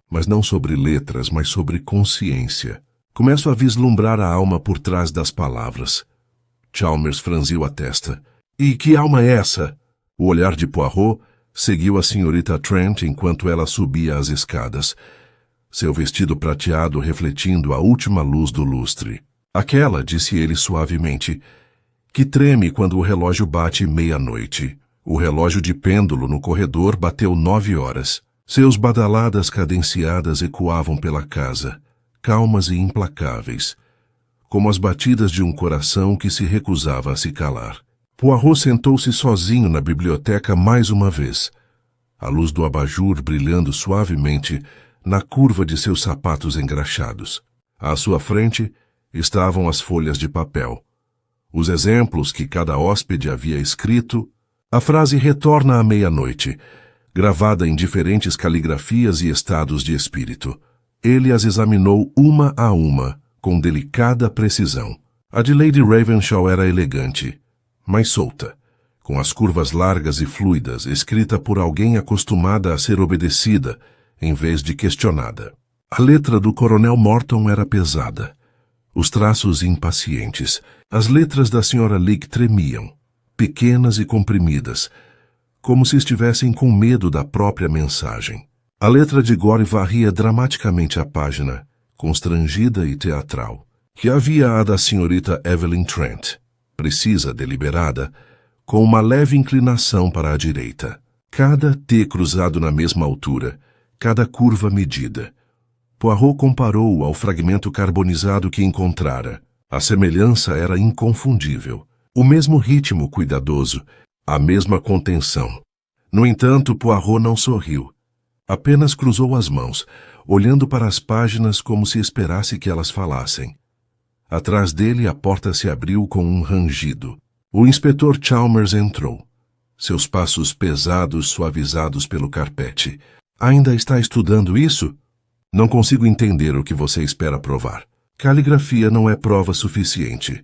mas não sobre letras, mas sobre consciência. Começo a vislumbrar a alma por trás das palavras. Chalmers franziu a testa. E que alma é essa? O olhar de Poirot seguiu a senhorita Trent enquanto ela subia as escadas, seu vestido prateado refletindo a última luz do lustre. Aquela, disse ele suavemente, que treme quando o relógio bate 00:30. O relógio de pêndulo no corredor bateu 9 horas. Seus badaladas cadenciadas ecoavam pela casa, calmas e implacáveis, como as batidas de um coração que se recusava a se calar. Poirot sentou-se sozinho na biblioteca mais uma vez, a luz do abajur brilhando suavemente na curva de seus sapatos engraxados. À sua frente estavam as folhas de papel, os exemplos que cada hóspede havia escrito, a frase retorna à 00:30, gravada em diferentes caligrafias e estados de espírito. Ele as examinou uma a uma, com delicada precisão. A de Lady Ravenshaw era elegante, mas solta, com as curvas largas e fluidas, escrita por alguém acostumada a ser obedecida, em vez de questionada. A letra do Coronel Morton era pesada, os traços impacientes. As letras da Sra. Leake tremiam, pequenas e comprimidas, como se estivessem com medo da própria mensagem. A letra de Gore varria dramaticamente a página, constrangida e teatral. Que havia a da senhorita Evelyn Trent, precisa, deliberada, com uma leve inclinação para a direita. Cada T cruzado na mesma altura, cada curva medida. Poirot comparou-o ao fragmento carbonizado que encontrara. A semelhança era inconfundível. O mesmo ritmo cuidadoso, a mesma contenção. No entanto, Poirot não sorriu. Apenas cruzou as mãos, olhando para as páginas como se esperasse que elas falassem. Atrás dele, a porta se abriu com um rangido. O inspetor Chalmers entrou. Seus passos pesados suavizados pelo carpete. Ainda está estudando isso? Não consigo entender o que você espera provar. Caligrafia não é prova suficiente.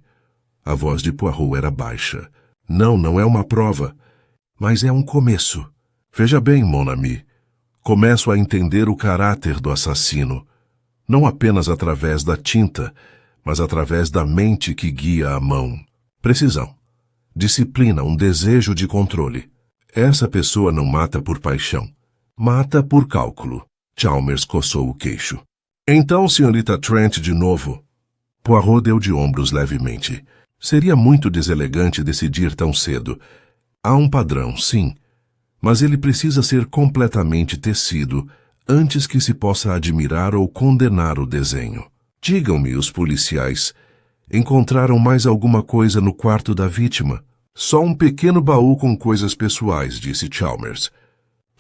A voz de Poirot era baixa. Não é uma prova, mas é um começo. Veja bem, mon ami. Começo a entender o caráter do assassino, não apenas através da tinta, mas através da mente que guia a mão. Precisão, disciplina, um desejo de controle. Essa pessoa não mata por paixão. Mata por cálculo. Chalmers coçou o queixo. Então, senhorita Trent de novo. Poirot deu de ombros levemente. Seria muito deselegante decidir tão cedo. Há um padrão, sim, mas ele precisa ser completamente tecido antes que se possa admirar ou condenar o desenho. Digam-me, os policiais, encontraram mais alguma coisa no quarto da vítima? Só um pequeno baú com coisas pessoais, disse Chalmers.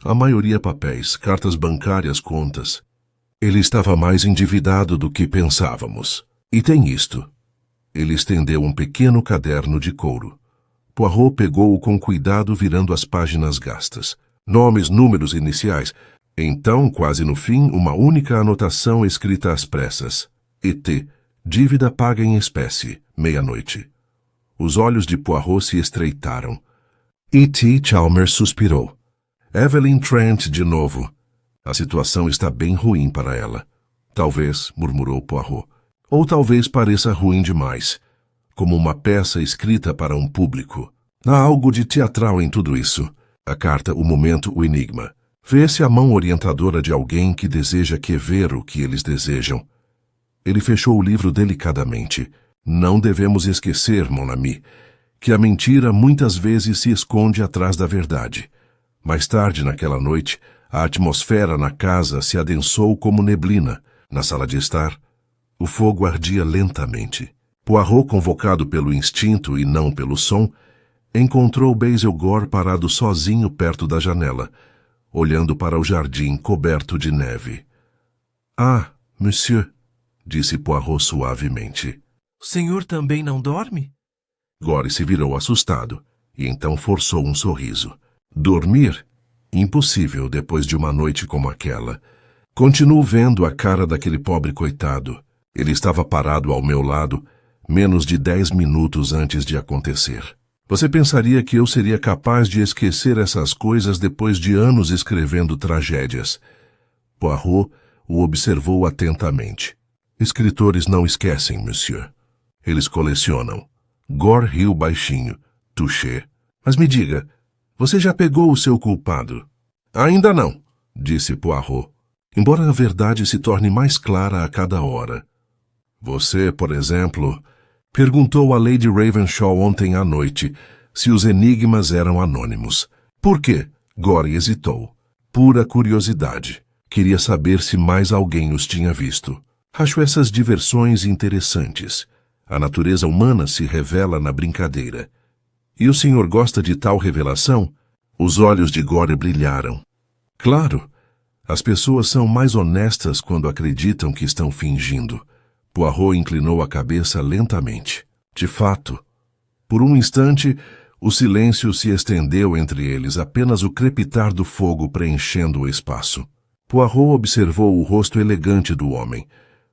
A maioria papéis, cartas bancárias, contas. Ele estava mais endividado do que pensávamos. E tem isto. Ele estendeu um pequeno caderno de couro. Poirot pegou-o com cuidado, virando as páginas gastas. Nomes, números, iniciais. Então, quase no fim, uma única anotação escrita às pressas. ET. Dívida paga em espécie. 00:30. Os olhos de Poirot se estreitaram. E.T. Chalmers suspirou. Evelyn Trent de novo. A situação está bem ruim para ela. Talvez, murmurou Poirot. Ou talvez pareça ruim demais, como uma peça escrita para um público. Há algo de teatral em tudo isso. A carta, o momento, o enigma. Vê-se a mão orientadora de alguém que deseja que ver o que eles desejam. Ele fechou o livro delicadamente. Não devemos esquecer, mon ami, que a mentira muitas vezes se esconde atrás da verdade. Mais tarde naquela noite, a atmosfera na casa se adensou como neblina. Na sala de estar, o fogo ardia lentamente. Poirot, convocado pelo instinto e não pelo som, encontrou Basil Gore parado sozinho perto da janela, olhando para o jardim coberto de neve. « Ah, monsieur », disse Poirot suavemente. O senhor também não dorme? Gore se virou assustado e então forçou um sorriso. Dormir? Impossível depois de uma noite como aquela. Continuo vendo a cara daquele pobre coitado. Ele estava parado ao meu lado menos de 10 minutos antes de acontecer. Você pensaria que eu seria capaz de esquecer essas coisas depois de anos escrevendo tragédias. Poirot o observou atentamente. Escritores não esquecem, monsieur. Eles colecionam. Gore riu baixinho. Touché. Mas me diga, você já pegou o seu culpado? Ainda não, disse Poirot, embora a verdade se torne mais clara a cada hora. Você, por exemplo, perguntou a Lady Ravenshaw ontem à noite se os enigmas eram anônimos. Por quê? Gore hesitou. Pura curiosidade. Queria saber se mais alguém os tinha visto. Acho essas diversões interessantes. A natureza humana se revela na brincadeira. E o senhor gosta de tal revelação? Os olhos de Gore brilharam. Claro, as pessoas são mais honestas quando acreditam que estão fingindo. Poirot inclinou a cabeça lentamente. De fato, por um instante, o silêncio se estendeu entre eles, apenas o crepitar do fogo preenchendo o espaço. Poirot observou o rosto elegante do homem,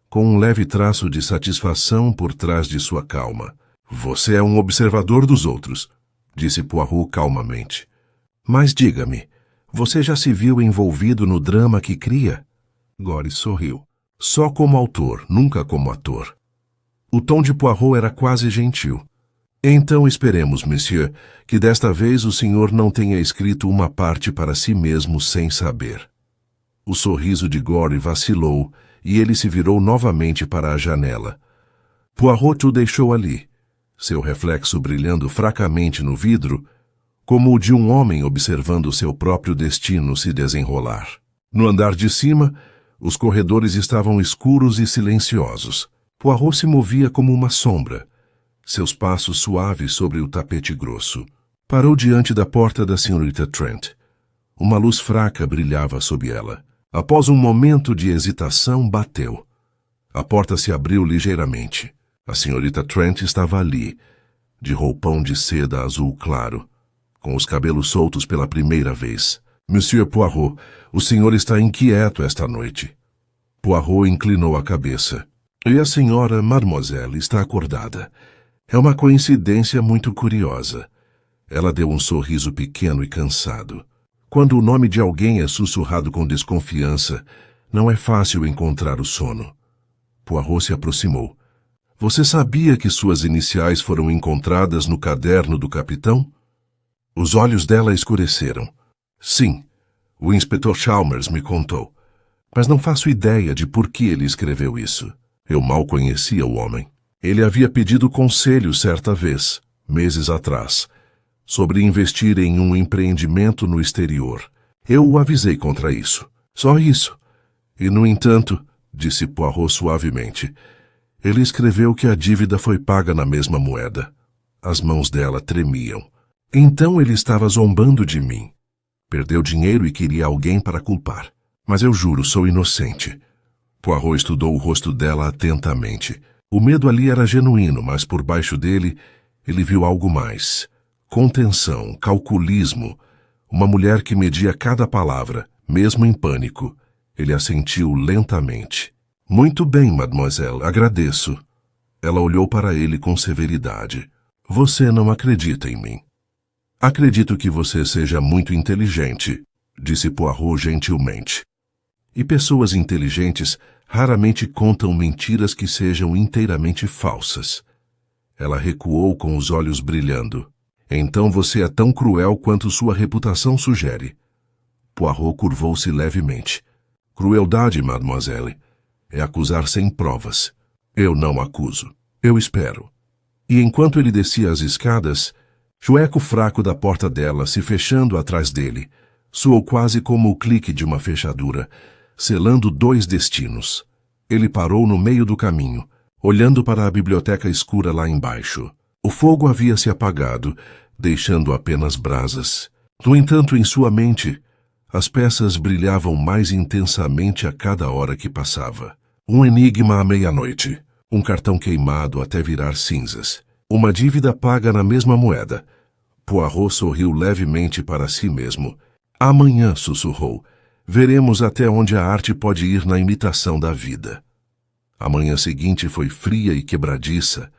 com um leve traço de satisfação por trás de sua calma. Você é um observador dos outros, disse Poirot calmamente. Mas diga-me, você já se viu envolvido no drama que cria? Gore sorriu. Só como autor, nunca como ator. O tom de Poirot era quase gentil. Então esperemos, monsieur, que desta vez o senhor não tenha escrito uma parte para si mesmo sem saber. O sorriso de Gore vacilou e ele se virou novamente para a janela. Poirot o deixou ali, seu reflexo brilhando fracamente no vidro, como o de um homem observando seu próprio destino se desenrolar. No andar de cima, os corredores estavam escuros e silenciosos. Poirot se movia como uma sombra, seus passos suaves sobre o tapete grosso. Parou diante da porta da senhorita Trent. Uma luz fraca brilhava sob ela. Após um momento de hesitação, bateu. A porta se abriu ligeiramente. A senhorita Trent estava ali, de roupão de seda azul claro, com os cabelos soltos pela primeira vez. Monsieur Poirot, o senhor está inquieto esta noite. Poirot inclinou a cabeça. E a senhora, mademoiselle, está acordada. É uma coincidência muito curiosa. Ela deu um sorriso pequeno e cansado. Quando o nome de alguém é sussurrado com desconfiança, não é fácil encontrar o sono. Poirot se aproximou. Você sabia que suas iniciais foram encontradas no caderno do capitão? Os olhos dela escureceram. Sim, o inspetor Chalmers me contou. Mas não faço ideia de por que ele escreveu isso. Eu mal conhecia o homem. Ele havia pedido conselho certa vez, meses atrás, sobre investir em um empreendimento no exterior. Eu o avisei contra isso. Só isso. E, no entanto, disse Poirot suavemente, ele escreveu que a dívida foi paga na mesma moeda. As mãos dela tremiam. Então ele estava zombando de mim. Perdeu dinheiro e queria alguém para culpar. Mas eu juro, sou inocente. Poirot estudou o rosto dela atentamente. O medo ali era genuíno, mas por baixo dele, ele viu algo mais. Contenção, calculismo. Uma mulher que media cada palavra, mesmo em pânico. Ele assentiu lentamente. Muito bem, mademoiselle, agradeço. Ela olhou para ele com severidade. Você não acredita em mim. Acredito que você seja muito inteligente, disse Poirot gentilmente. E pessoas inteligentes raramente contam mentiras que sejam inteiramente falsas. Ela recuou com os olhos brilhando. Então você é tão cruel quanto sua reputação sugere. Poirot curvou-se levemente. Crueldade, mademoiselle, é acusar sem provas. Eu não acuso. Eu espero. E enquanto ele descia as escadas, o eco fraco da porta dela se fechando atrás dele soou quase como o clique de uma fechadura, selando 2 destinos. Ele parou no meio do caminho, olhando para a biblioteca escura lá embaixo. O fogo havia se apagado, deixando apenas brasas. No entanto, em sua mente, as peças brilhavam mais intensamente a cada hora que passava. Um enigma à meia-noite. Um cartão queimado até virar cinzas. Uma dívida paga na mesma moeda. Poirot sorriu levemente para si mesmo. Amanhã, sussurrou, veremos até onde a arte pode ir na imitação da vida. A manhã seguinte foi fria e quebradiça.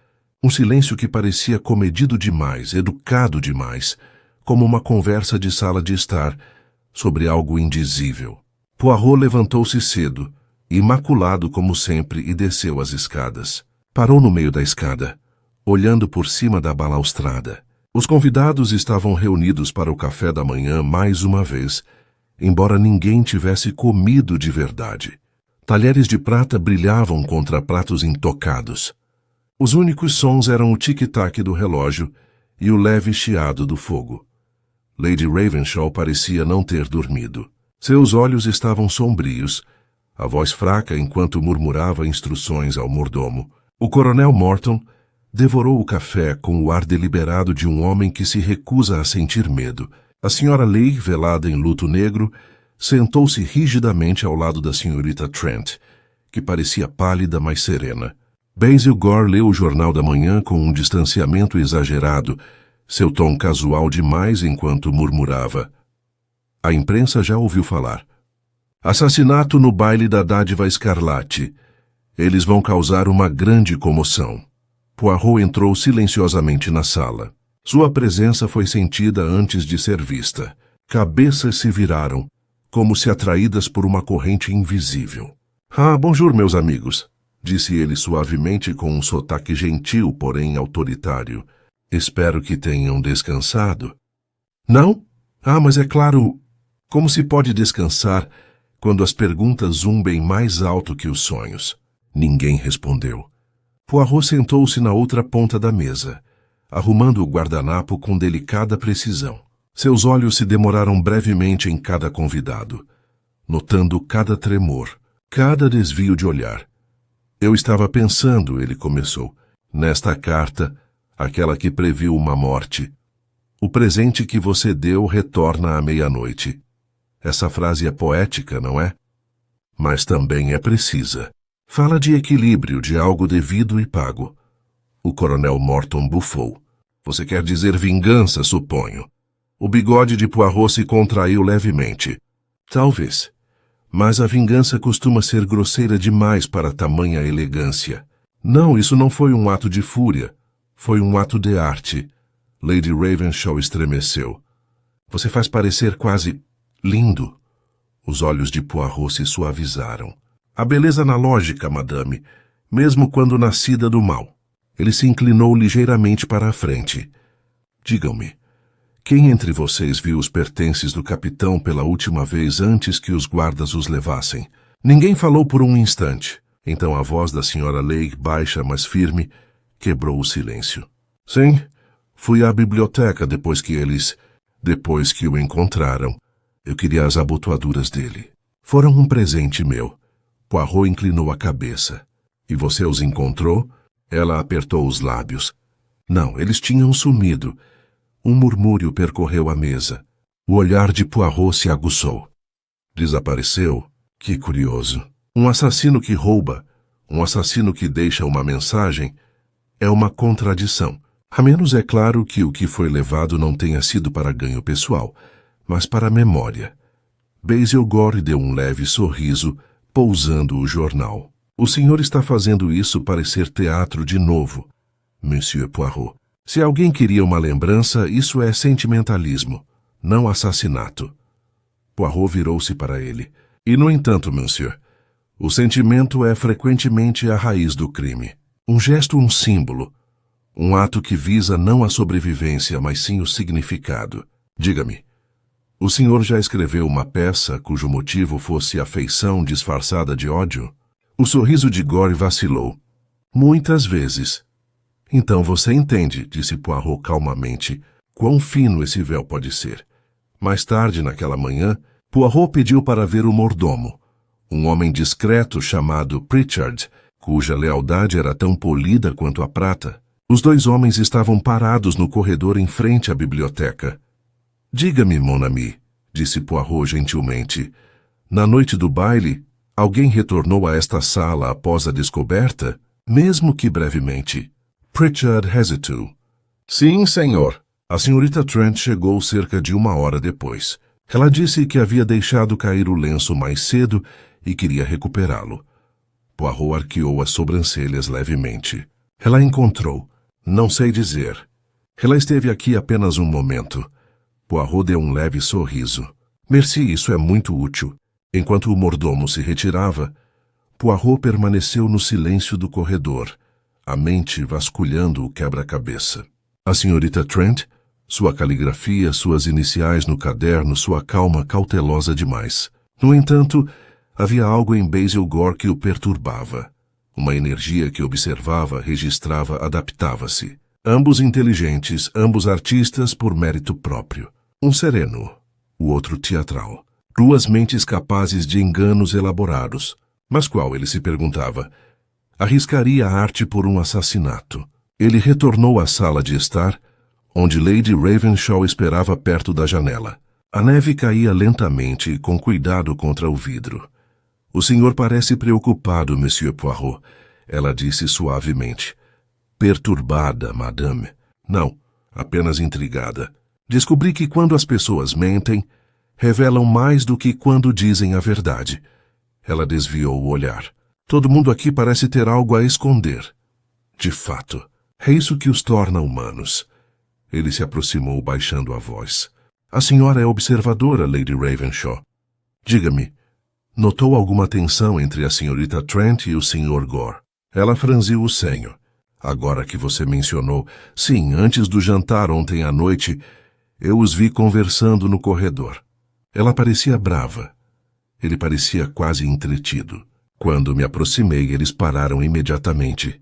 Um silêncio que parecia comedido demais, educado demais, como uma conversa de sala de estar, sobre algo indizível. Poirot levantou-se cedo, imaculado como sempre, e desceu as escadas. Parou no meio da escada, olhando por cima da balaustrada. Os convidados estavam reunidos para o café da manhã mais uma vez, embora ninguém tivesse comido de verdade. Talheres de prata brilhavam contra pratos intocados. Os únicos sons eram o tic-tac do relógio e o leve chiado do fogo. Lady Ravenshaw parecia não ter dormido. Seus olhos estavam sombrios, a voz fraca enquanto murmurava instruções ao mordomo. O coronel Morton devorou o café com o ar deliberado de um homem que se recusa a sentir medo. A senhora Leigh, velada em luto negro, sentou-se rigidamente ao lado da senhorita Trent, que parecia pálida, mas serena. Basil Gore leu o jornal da manhã com um distanciamento exagerado, seu tom casual demais enquanto murmurava. A imprensa já ouviu falar. Assassinato no baile da dádiva escarlate. Eles vão causar uma grande comoção. Poirot entrou silenciosamente na sala. Sua presença foi sentida antes de ser vista. Cabeças se viraram, como se atraídas por uma corrente invisível. Ah, bonjour, meus amigos, disse ele suavemente com um sotaque gentil, porém autoritário. Espero que tenham descansado. Não? Ah, mas é claro, como se pode descansar quando as perguntas zumbem mais alto que os sonhos? Ninguém respondeu. Poirot sentou-se na outra ponta da mesa, arrumando o guardanapo com delicada precisão. Seus olhos se demoraram brevemente em cada convidado, notando cada tremor, cada desvio de olhar. Eu estava pensando, ele começou, nesta carta, aquela que previu uma morte. O presente que você deu retorna à meia-noite. Essa frase é poética, não é? Mas também é precisa. Fala de equilíbrio, de algo devido e pago. O coronel Morton bufou. Você quer dizer vingança, suponho. O bigode de Poirot se contraiu levemente. Talvez. Mas a vingança costuma ser grosseira demais para tamanha elegância. Não, isso não foi um ato de fúria. Foi um ato de arte. Lady Ravenshaw estremeceu. Você faz parecer quase lindo. Os olhos de Poirot se suavizaram. A beleza analógica, madame, mesmo quando nascida do mal. Ele se inclinou ligeiramente para a frente. Digam-me, quem entre vocês viu os pertences do capitão pela última vez antes que os guardas os levassem? Ninguém falou por um instante. Então a voz da senhora Leigh, baixa, mas firme, quebrou o silêncio. Sim, fui à biblioteca depois que o encontraram. Eu queria as abotoaduras dele. Foram um presente meu. Poirot inclinou a cabeça. E você os encontrou? Ela apertou os lábios. Não, eles tinham sumido. Um murmúrio percorreu a mesa. O olhar de Poirot se aguçou. Desapareceu? Que curioso. Um assassino que rouba, um assassino que deixa uma mensagem, é uma contradição. A menos é claro que o que foi levado não tenha sido para ganho pessoal, mas para a memória. Basil Gore deu um leve sorriso, pousando o jornal. O senhor está fazendo isso parecer teatro de novo, Monsieur Poirot. Se alguém queria uma lembrança, isso é sentimentalismo, não assassinato. Poirot virou-se para ele. E, no entanto, Monsieur, o sentimento é frequentemente a raiz do crime. Um gesto, um símbolo. Um ato que visa não a sobrevivência, mas sim o significado. Diga-me, o senhor já escreveu uma peça cujo motivo fosse afeição disfarçada de ódio? O sorriso de Gore vacilou. Muitas vezes. Então você entende, disse Poirot calmamente, quão fino esse véu pode ser. Mais tarde, naquela manhã, Poirot pediu para ver o mordomo, um homem discreto chamado Pritchard, cuja lealdade era tão polida quanto a prata. Os dois homens estavam parados no corredor em frente à biblioteca. Diga-me, mon ami, disse Poirot gentilmente, na noite do baile, alguém retornou a esta sala após a descoberta? mesmo que brevemente. Pritchard hesitou. Sim, senhor. A senhorita Trent chegou cerca de 1 hora depois. Ela disse que havia deixado cair o lenço mais cedo e queria recuperá-lo. Poirot arqueou as sobrancelhas levemente. Ela encontrou. Não sei dizer. Ela esteve aqui apenas um momento. Poirot deu um leve sorriso. Merci, isso é muito útil. Enquanto o mordomo se retirava, Poirot permaneceu no silêncio do corredor, a mente vasculhando o quebra-cabeça. A senhorita Trent, sua caligrafia, suas iniciais no caderno, sua calma cautelosa demais. No entanto, havia algo em Basil Gore que o perturbava. Uma energia que observava, registrava, adaptava-se. Ambos inteligentes, ambos artistas por mérito próprio. Um sereno, o outro teatral. 2 mentes capazes de enganos elaborados. Mas qual, ele se perguntava? Arriscaria a arte por um assassinato. Ele retornou à sala de estar, onde Lady Ravenshaw esperava perto da janela. A neve caía lentamente, com cuidado contra o vidro. O senhor parece preocupado, Monsieur Poirot, ela disse suavemente. Perturbada, madame. Não, apenas intrigada. Descobri que quando as pessoas mentem, revelam mais do que quando dizem a verdade. Ela desviou o olhar. Todo mundo aqui parece ter algo a esconder. De fato, é isso que os torna humanos. Ele se aproximou, baixando a voz. A senhora é observadora, Lady Ravenshaw. Diga-me, notou alguma tensão entre a senhorita Trent e o Sr. Gore? Ela franziu o senho. Agora que você mencionou, sim, antes do jantar ontem à noite, eu os vi conversando no corredor. Ela parecia brava. Ele parecia quase entretido. Quando me aproximei, eles pararam imediatamente.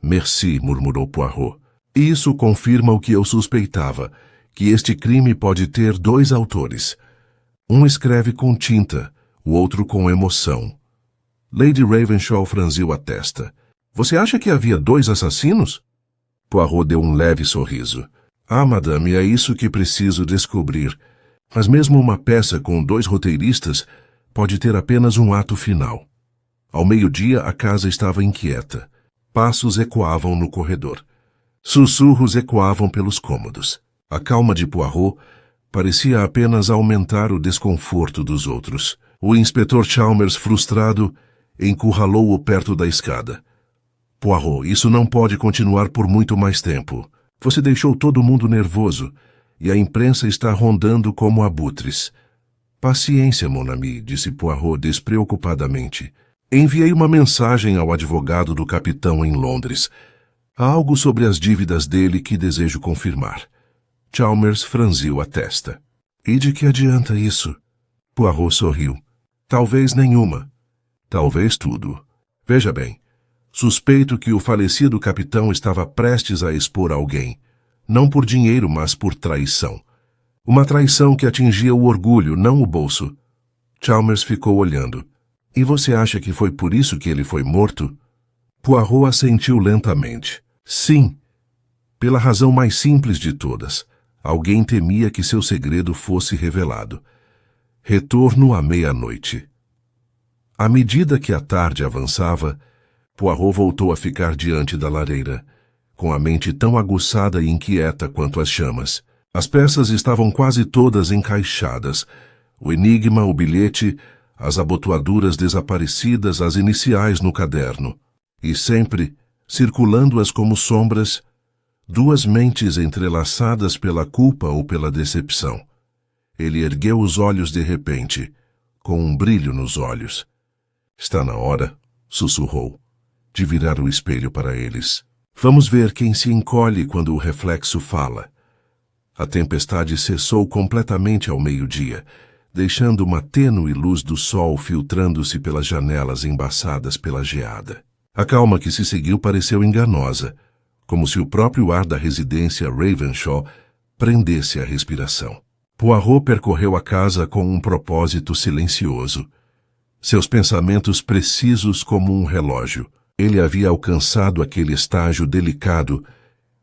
Merci, murmurou Poirot. Isso confirma o que eu suspeitava, que este crime pode ter 2 autores. Um escreve com tinta, o outro com emoção. Lady Ravenshaw franziu a testa. Você acha que havia 2 assassinos? Poirot deu um leve sorriso. Ah, madame, é isso que preciso descobrir. Mas mesmo uma peça com 2 roteiristas pode ter apenas um ato final. Ao meio-dia, a casa estava inquieta. Passos ecoavam no corredor. Sussurros ecoavam pelos cômodos. A calma de Poirot parecia apenas aumentar o desconforto dos outros. O inspetor Chalmers, frustrado, encurralou-o perto da escada. Poirot, isso não pode continuar por muito mais tempo. Você deixou todo mundo nervoso, e a imprensa está rondando como abutres. Paciência, mon ami, disse Poirot despreocupadamente. Enviei uma mensagem ao advogado do capitão em Londres. Há algo sobre as dívidas dele que desejo confirmar. Chalmers franziu a testa. E de que adianta isso? Poirot sorriu. Talvez nenhuma. Talvez tudo. Veja bem, suspeito que o falecido capitão estava prestes a expor alguém. Não por dinheiro, mas por traição. Uma traição que atingia o orgulho, não o bolso. Chalmers ficou olhando. E você acha que foi por isso que ele foi morto? Poirot assentiu lentamente. Sim. Pela razão mais simples de todas. Alguém temia que seu segredo fosse revelado. Retorno à meia-noite. À medida que a tarde avançava, Poirot voltou a ficar diante da lareira, com a mente tão aguçada e inquieta quanto as chamas. As peças estavam quase todas encaixadas. O enigma, o bilhete, as abotoaduras desaparecidas, as iniciais no caderno. E sempre, circulando-as como sombras, 2 mentes entrelaçadas pela culpa ou pela decepção. Ele ergueu os olhos de repente, com um brilho nos olhos. Está na hora, sussurrou, de virar o espelho para eles. Vamos ver quem se encolhe quando o reflexo fala. A tempestade cessou completamente ao meio-dia, deixando uma tênue luz do sol filtrando-se pelas janelas embaçadas pela geada. A calma que se seguiu pareceu enganosa, como se o próprio ar da residência Ravenshaw prendesse a respiração. Poirot percorreu a casa com um propósito silencioso. Seus pensamentos precisos como um relógio. Ele havia alcançado aquele estágio delicado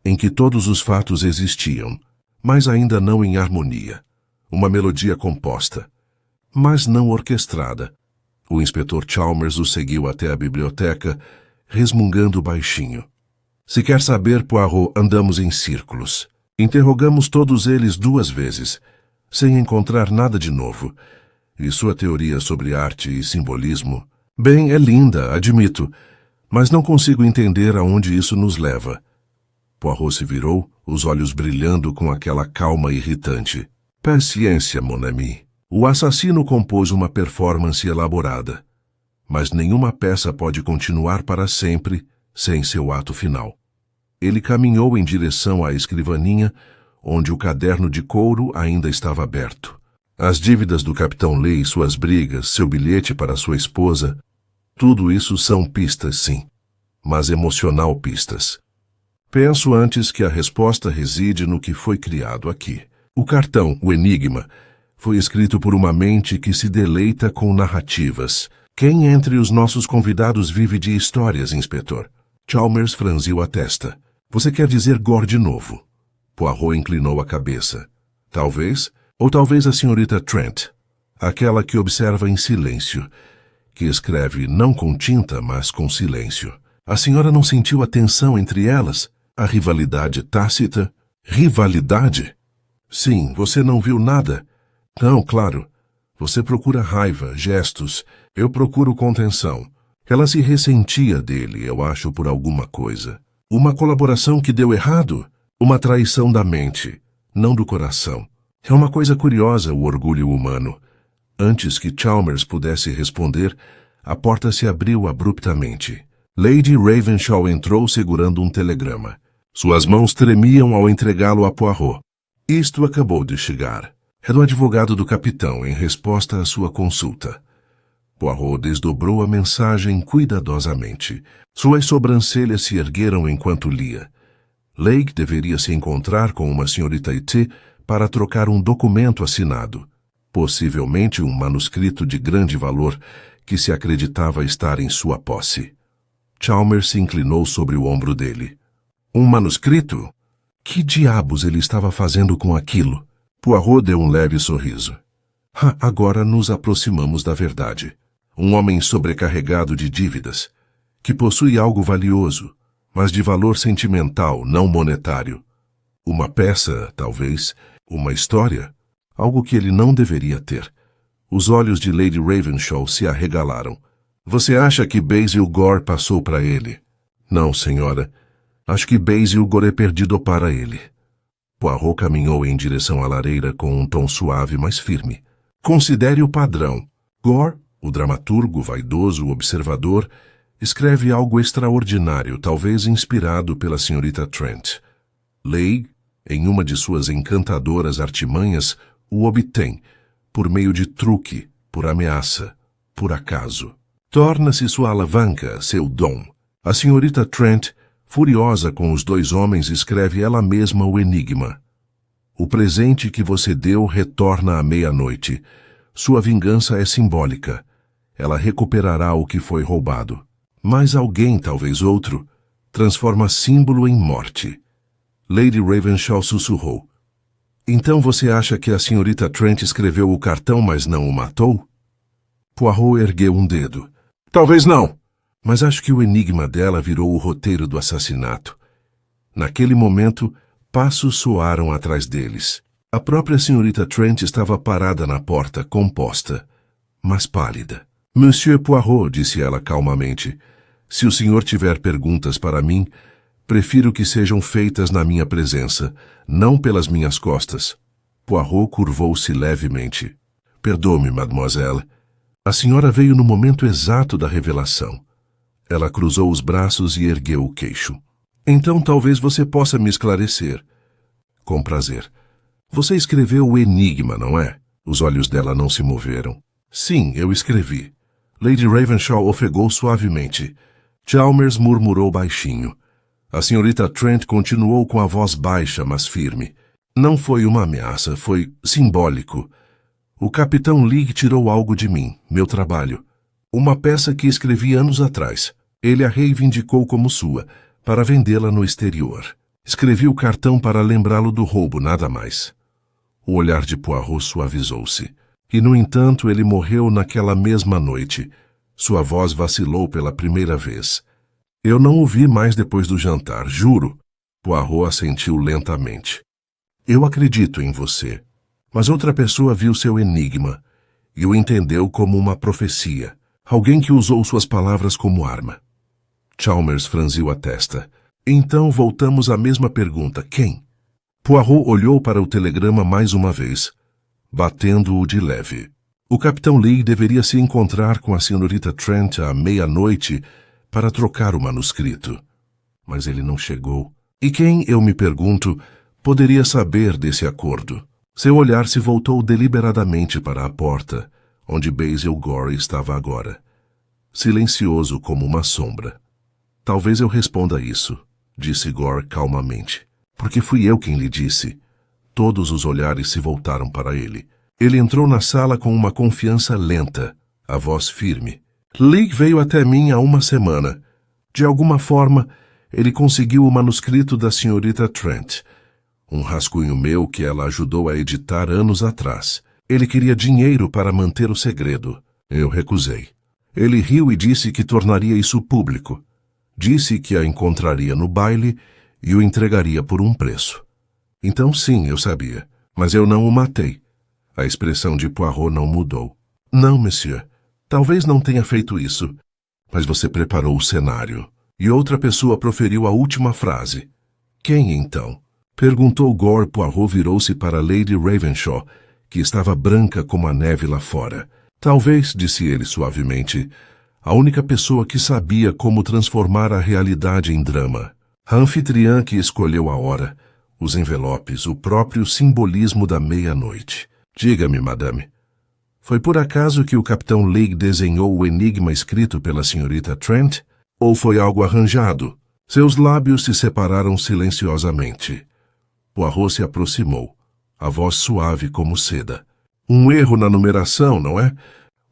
em que todos os fatos existiam, mas ainda não em harmonia. Uma melodia composta, mas não orquestrada. O inspetor Chalmers o seguiu até a biblioteca, resmungando baixinho. Se quer saber, Poirot, andamos em círculos. Interrogamos todos eles 2 vezes, sem encontrar nada de novo. E sua teoria sobre arte e simbolismo, bem, é linda, admito, mas não consigo entender aonde isso nos leva. Poirot se virou, os olhos brilhando com aquela calma irritante. Paciência, mon ami. O assassino compôs uma performance elaborada, mas nenhuma peça pode continuar para sempre sem seu ato final. Ele caminhou em direção à escrivaninha, onde o caderno de couro ainda estava aberto. As dívidas do Capitão Lay, suas brigas, seu bilhete para sua esposa, tudo isso são pistas, sim, mas emocional pistas. Penso antes que a resposta reside no que foi criado aqui. O cartão, o enigma, foi escrito por uma mente que se deleita com narrativas. Quem entre os nossos convidados vive de histórias, inspetor? Chalmers franziu a testa. Você quer dizer Gore de novo? Poirot inclinou a cabeça. Talvez, ou talvez a senhorita Trent, aquela que observa em silêncio, que escreve não com tinta, mas com silêncio. A senhora não sentiu a tensão entre elas? A rivalidade tácita? Rivalidade? Sim, você não viu nada? Não, claro. Você procura raiva, gestos. Eu procuro contenção. Ela se ressentia dele, eu acho, por alguma coisa. Uma colaboração que deu errado? Uma traição da mente, não do coração. É uma coisa curiosa o orgulho humano. Antes que Chalmers pudesse responder, a porta se abriu abruptamente. Lady Ravenshaw entrou segurando um telegrama. Suas mãos tremiam ao entregá-lo a Poirot. Isto acabou de chegar. É do advogado do capitão, em resposta à sua consulta. Poirot desdobrou a mensagem cuidadosamente. Suas sobrancelhas se ergueram enquanto lia. Lake deveria se encontrar com uma senhorita T para trocar um documento assinado, possivelmente um manuscrito de grande valor que se acreditava estar em sua posse. Chalmers se inclinou sobre o ombro dele. Um manuscrito? Que diabos ele estava fazendo com aquilo? Poirot deu um leve sorriso. Agora nos aproximamos da verdade. Um homem sobrecarregado de dívidas, que possui algo valioso, mas de valor sentimental, não monetário. Uma peça, talvez, uma história, algo que ele não deveria ter. Os olhos de Lady Ravenshaw se arregalaram. Você acha que Basil Gore passou para ele? Não, senhora. Acho que Basil Gore é perdido para ele. Poirot caminhou em direção à lareira com um tom suave, mas firme. Considere o padrão. Gore, o dramaturgo, vaidoso, observador, escreve algo extraordinário, talvez inspirado pela senhorita Trent. Leigh, em uma de suas encantadoras artimanhas, o obtém, por meio de truque, por ameaça, por acaso. Torna-se sua alavanca, seu dom. A senhorita Trent, furiosa com os 2 homens, escreve ela mesma o enigma. O presente que você deu retorna à meia-noite. Sua vingança é simbólica. Ela recuperará o que foi roubado. Mas alguém, talvez outro, transforma símbolo em morte. Lady Ravenshaw sussurrou. Então você acha que a senhorita Trent escreveu o cartão, mas não o matou? Poirot ergueu um dedo. Talvez não. Mas acho que o enigma dela virou o roteiro do assassinato. Naquele momento, passos soaram atrás deles. A própria senhorita Trent estava parada na porta, composta, mas pálida. Monsieur Poirot, disse ela calmamente, se o senhor tiver perguntas para mim, prefiro que sejam feitas na minha presença, não pelas minhas costas. Poirot curvou-se levemente. Perdoe-me, mademoiselle. A senhora veio no momento exato da revelação. Ela cruzou os braços e ergueu o queixo. Então talvez você possa me esclarecer. Com prazer. Você escreveu o enigma, não é? Os olhos dela não se moveram. Sim, eu escrevi. Lady Ravenshaw ofegou suavemente. Chalmers murmurou baixinho. A senhorita Trent continuou com a voz baixa, mas firme. Não foi uma ameaça, foi simbólico. O capitão Lee tirou algo de mim, meu trabalho. Uma peça que escrevi anos atrás. Ele a reivindicou como sua, para vendê-la no exterior. Escrevi o cartão para lembrá-lo do roubo, nada mais. O olhar de Poirot suavizou-se. E, no entanto, ele morreu naquela mesma noite. Sua voz vacilou pela primeira vez. Eu não o vi mais depois do jantar, juro. Poirot assentiu lentamente. Eu acredito em você. Mas outra pessoa viu seu enigma e o entendeu como uma profecia. Alguém que usou suas palavras como arma. Chalmers franziu a testa. Então voltamos à mesma pergunta. Quem? Poirot olhou para o telegrama mais uma vez, batendo-o de leve. O capitão Lee deveria se encontrar com a senhorita Trent à meia-noite para trocar o manuscrito. Mas ele não chegou. E quem, eu me pergunto, poderia saber desse acordo? Seu olhar se voltou deliberadamente para a porta, onde Basil Gore estava agora, silencioso como uma sombra. Talvez eu responda isso, disse Gore calmamente. Porque fui eu quem lhe disse. Todos os olhares se voltaram para ele. Ele entrou na sala com uma confiança lenta, a voz firme. Lee veio até mim há uma semana. De alguma forma, ele conseguiu o manuscrito da senhorita Trent. Um rascunho meu que ela ajudou a editar anos atrás. Ele queria dinheiro para manter o segredo. Eu recusei. Ele riu e disse que tornaria isso público. Disse que a encontraria no baile e o entregaria por um preço. Então sim, eu sabia. Mas eu não o matei. A expressão de Poirot não mudou. Não, monsieur. Talvez não tenha feito isso. Mas você preparou o cenário. E outra pessoa proferiu a última frase. Quem, então? Perguntou Gore. Poirot virou-se para Lady Ravenshaw, que estava branca como a neve lá fora. Talvez, disse ele suavemente, a única pessoa que sabia como transformar a realidade em drama. A anfitriã que escolheu a hora, os envelopes, o próprio simbolismo da meia-noite. Diga-me, madame, foi por acaso que o capitão Lee desenhou o enigma escrito pela senhorita Trent? Ou foi algo arranjado? Seus lábios se separaram silenciosamente. Poirot se aproximou, a voz suave como seda. Um erro na numeração, não é?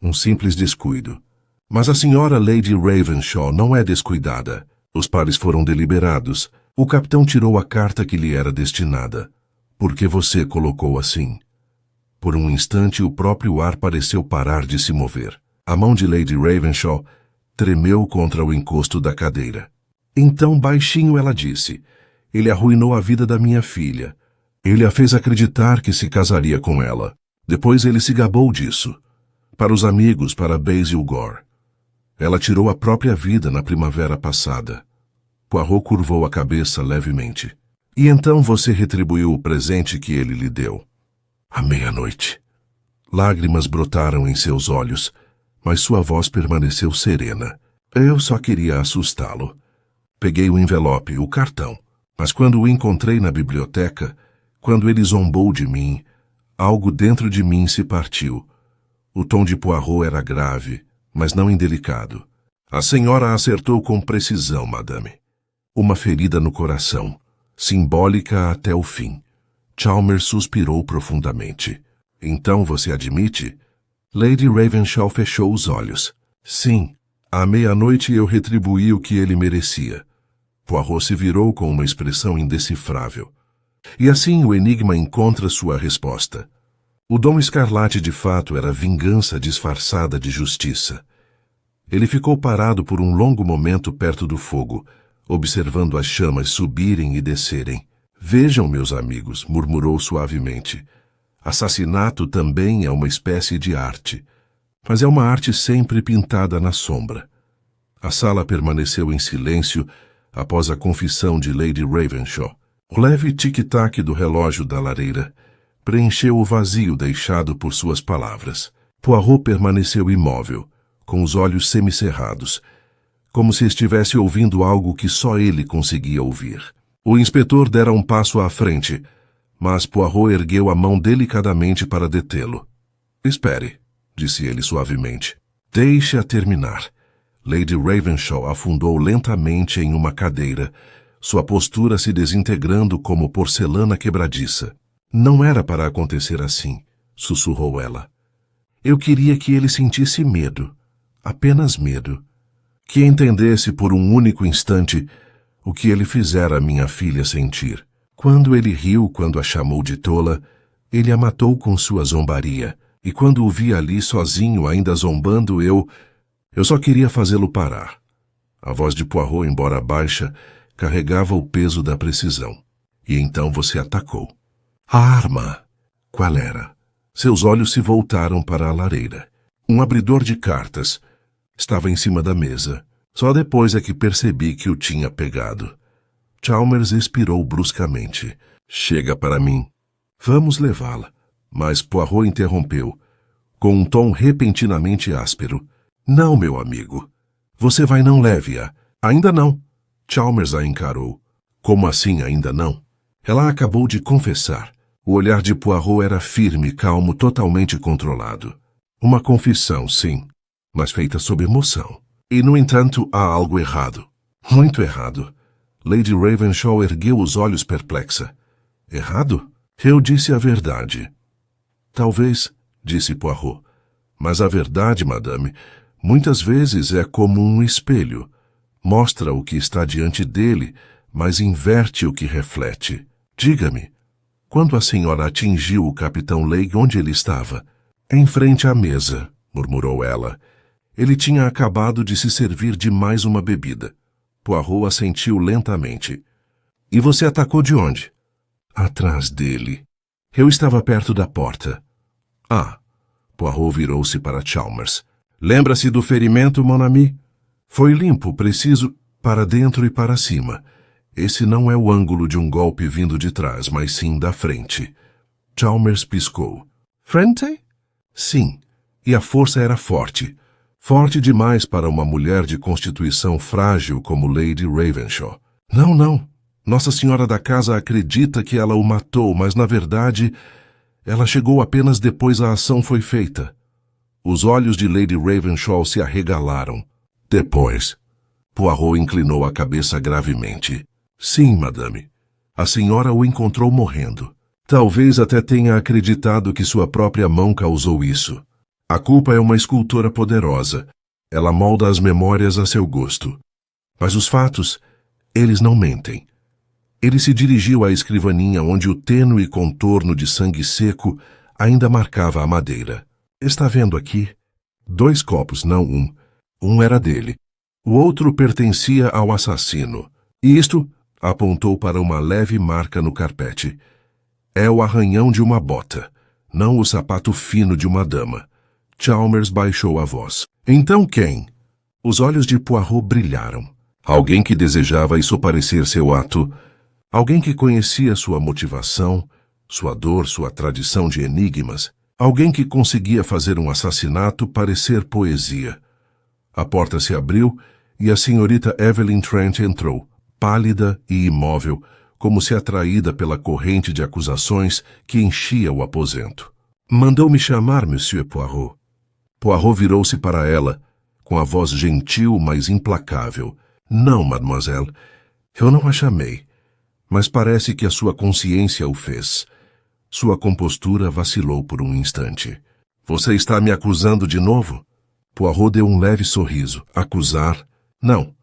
Um simples descuido. Mas a senhora Lady Ravenshaw não é descuidada. Os pares foram deliberados. O capitão tirou a carta que lhe era destinada. Por que você colocou assim? Por um instante o próprio ar pareceu parar de se mover. A mão de Lady Ravenshaw tremeu contra o encosto da cadeira. Então baixinho ela disse, ele arruinou a vida da minha filha. Ele a fez acreditar que se casaria com ela. Depois ele se gabou disso. Para os amigos, para Basil Gore. Ela tirou a própria vida na primavera passada. Poirot curvou a cabeça levemente. E então você retribuiu o presente que ele lhe deu. À meia-noite. Lágrimas brotaram em seus olhos, mas sua voz permaneceu serena. Eu só queria assustá-lo. Peguei o envelope, o cartão, mas quando o encontrei na biblioteca, quando ele zombou de mim, algo dentro de mim se partiu. O tom de Poirot era grave, mas não indelicado. A senhora acertou com precisão, madame. Uma ferida no coração, simbólica até o fim. Chalmers suspirou profundamente. Então você admite? Lady Ravenshaw fechou os olhos. Sim, à meia-noite eu retribuí o que ele merecia. Poirot se virou com uma expressão indecifrável. E assim o enigma encontra sua resposta. O dom escarlate de fato era vingança disfarçada de justiça. Ele ficou parado por um longo momento perto do fogo, observando as chamas subirem e descerem. Vejam, meus amigos, murmurou suavemente. Assassinato também é uma espécie de arte, mas é uma arte sempre pintada na sombra. A sala permaneceu em silêncio após a confissão de Lady Ravenshaw. O leve tic-tac do relógio da lareira preencheu o vazio deixado por suas palavras. Poirot permaneceu imóvel, com os olhos semicerrados, como se estivesse ouvindo algo que só ele conseguia ouvir. O inspetor dera um passo à frente, mas Poirot ergueu a mão delicadamente para detê-lo. Espere, disse ele suavemente. Deixe-a terminar. Lady Ravenshaw afundou lentamente em uma cadeira, sua postura se desintegrando como porcelana quebradiça. Não era para acontecer assim, sussurrou ela. Eu queria que ele sentisse medo, apenas medo. Que entendesse por um único instante o que ele fizera a minha filha sentir. Quando ele riu quando a chamou de tola, ele a matou com sua zombaria. E quando o vi ali sozinho, ainda zombando, eu só queria fazê-lo parar. A voz de Poirot, embora baixa, carregava o peso da precisão. E então você atacou. A arma! Qual era? Seus olhos se voltaram para a lareira. Um abridor de cartas. Estava em cima da mesa. Só depois é que percebi que o tinha pegado. Chalmers expirou bruscamente. Chega para mim. Vamos levá-la. Mas Poirot interrompeu, com um tom repentinamente áspero. Não, meu amigo. Você vai, não leve-a. Ainda não. Chalmers a encarou. Como assim ainda não? Ela acabou de confessar. O olhar de Poirot era firme, calmo, totalmente controlado. Uma confissão, sim, mas feita sob emoção. E, no entanto, há algo errado. Muito errado. Lady Ravenshaw ergueu os olhos perplexa. Errado? Eu disse a verdade. Talvez, disse Poirot. Mas a verdade, madame, muitas vezes é como um espelho. Mostra o que está diante dele, mas inverte o que reflete. Diga-me, quando a senhora atingiu o capitão Legge, onde ele estava? Em frente à mesa, murmurou ela. Ele tinha acabado de se servir de mais uma bebida. Poirot assentiu lentamente. E você atacou de onde? Atrás dele. Eu estava perto da porta. Ah. Poirot virou-se para Chalmers. Lembra-se do ferimento, mon ami? Foi limpo, preciso, para dentro e para cima. Esse não é o ângulo de um golpe vindo de trás, mas sim da frente. Chalmers piscou. Frente? Sim, e a força era forte. Forte demais para uma mulher de constituição frágil como Lady Ravenshaw. Não. Nossa Senhora da Casa acredita que ela o matou, mas, na verdade, ela chegou apenas depois a ação foi feita. Os olhos de Lady Ravenshaw se arregalaram. Depois. Poirot inclinou a cabeça gravemente. Sim, madame. A senhora o encontrou morrendo. Talvez até tenha acreditado que sua própria mão causou isso. A culpa é uma escultora poderosa. Ela molda as memórias a seu gosto. Mas os fatos, eles não mentem. Ele se dirigiu à escrivaninha onde o tênue contorno de sangue seco ainda marcava a madeira. Está vendo aqui? 2 copos, não um. Um era dele. O outro pertencia ao assassino. E isto, apontou para uma leve marca no carpete. É o arranhão de uma bota, não o sapato fino de uma dama. Chalmers baixou a voz. Então quem? Os olhos de Poirot brilharam. Alguém que desejava ensoparecer seu ato. Alguém que conhecia sua motivação, sua dor, sua tradição de enigmas. Alguém que conseguia fazer um assassinato parecer poesia. A porta se abriu e a senhorita Evelyn Trent entrou, pálida e imóvel, como se atraída pela corrente de acusações que enchia o aposento. Mandou-me chamar, Monsieur Poirot. Poirot virou-se para ela, com a voz gentil, mas implacável. Não, mademoiselle, eu não a chamei, mas parece que a sua consciência o fez. Sua compostura vacilou por um instante. Você está me acusando de novo? Poirot deu um leve sorriso. Acusar? Não.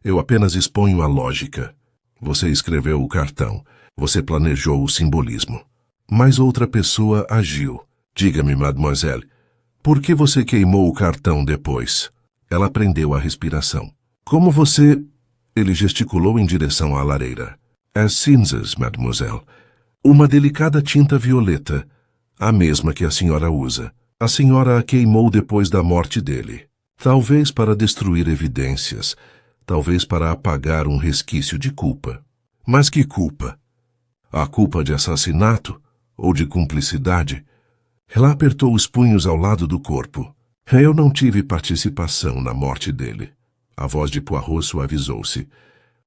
Eu apenas exponho a lógica. Você escreveu o cartão. Você planejou o simbolismo. Mas outra pessoa agiu. Diga-me, mademoiselle, por que você queimou o cartão depois? Ela prendeu a respiração. Como você... Ele gesticulou em direção à lareira. As cinzas, mademoiselle. Uma delicada tinta violeta. A mesma que a senhora usa. A senhora a queimou depois da morte dele. Talvez para destruir evidências. Talvez para apagar um resquício de culpa. Mas que culpa? A culpa de assassinato? Ou de cumplicidade? Ela apertou os punhos ao lado do corpo. Eu não tive participação na morte dele. A voz de Poirot suavizou-se.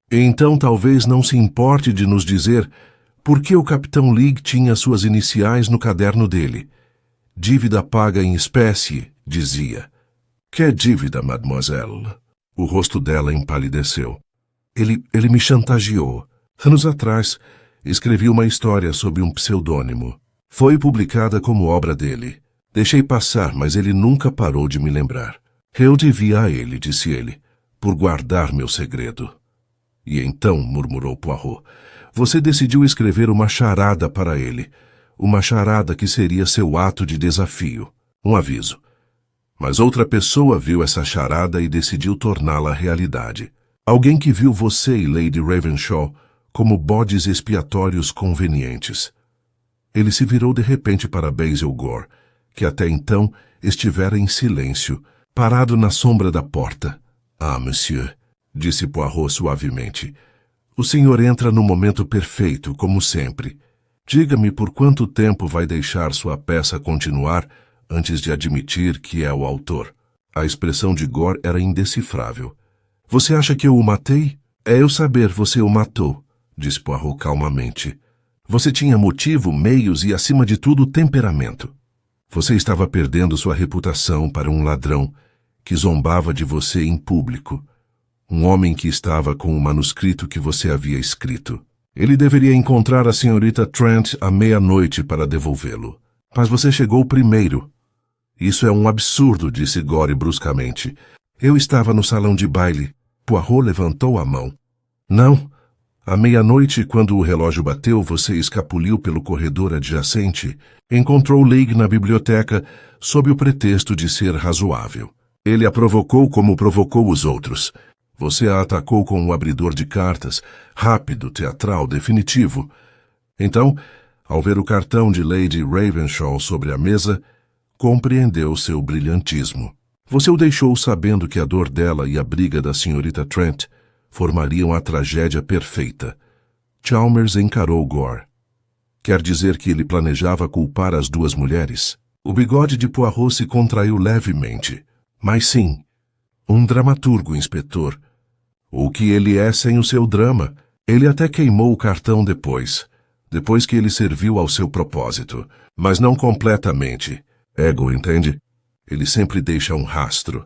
Então talvez não se importe de nos dizer por que o capitão Legge tinha suas iniciais no caderno dele. Dívida paga em espécie, dizia. Que dívida, mademoiselle? O rosto dela empalideceu. Ele me chantageou. Anos atrás, escrevi uma história sob um pseudônimo. Foi publicada como obra dele. Deixei passar, mas ele nunca parou de me lembrar. Eu devia a ele, disse ele, por guardar meu segredo. E então, murmurou Poirot, você decidiu escrever uma charada para ele. Uma charada que seria seu ato de desafio. Um aviso. Mas outra pessoa viu essa charada e decidiu torná-la realidade. Alguém que viu você e Lady Ravenshaw como bodes expiatórios convenientes. Ele se virou de repente para Basil Gore, que até então estivera em silêncio, parado na sombra da porta. Ah, monsieur, disse Poirot suavemente. O senhor entra no momento perfeito, como sempre. Diga-me por quanto tempo vai deixar sua peça continuar antes de admitir que é o autor. A expressão de Gore era indecifrável. Você acha que eu o matei? É eu saber, você o matou, disse Poirot calmamente. Você tinha motivo, meios e, acima de tudo, temperamento. Você estava perdendo sua reputação para um ladrão que zombava de você em público. Um homem que estava com o manuscrito que você havia escrito. Ele deveria encontrar a senhorita Trent à meia-noite para devolvê-lo. Mas você chegou primeiro. Isso é um absurdo, disse Gore bruscamente. Eu estava no salão de baile. Poirot levantou a mão. Não. À meia-noite, quando o relógio bateu, você escapuliu pelo corredor adjacente. Encontrou Leigh na biblioteca sob o pretexto de ser razoável. Ele a provocou como provocou os outros. Você a atacou com um abridor de cartas, rápido, teatral, definitivo. Então, ao ver o cartão de Lady Ravenshaw sobre a mesa, compreendeu seu brilhantismo. Você o deixou sabendo que a dor dela e a briga da senhorita Trent formariam a tragédia perfeita. Chalmers encarou Gore. Quer dizer que ele planejava culpar as duas mulheres? O bigode de Poirot se contraiu levemente. Mas sim, um dramaturgo, inspetor. O que ele é sem o seu drama? Ele até queimou o cartão depois que ele serviu ao seu propósito, mas não completamente. Ego, entende? Ele sempre deixa um rastro.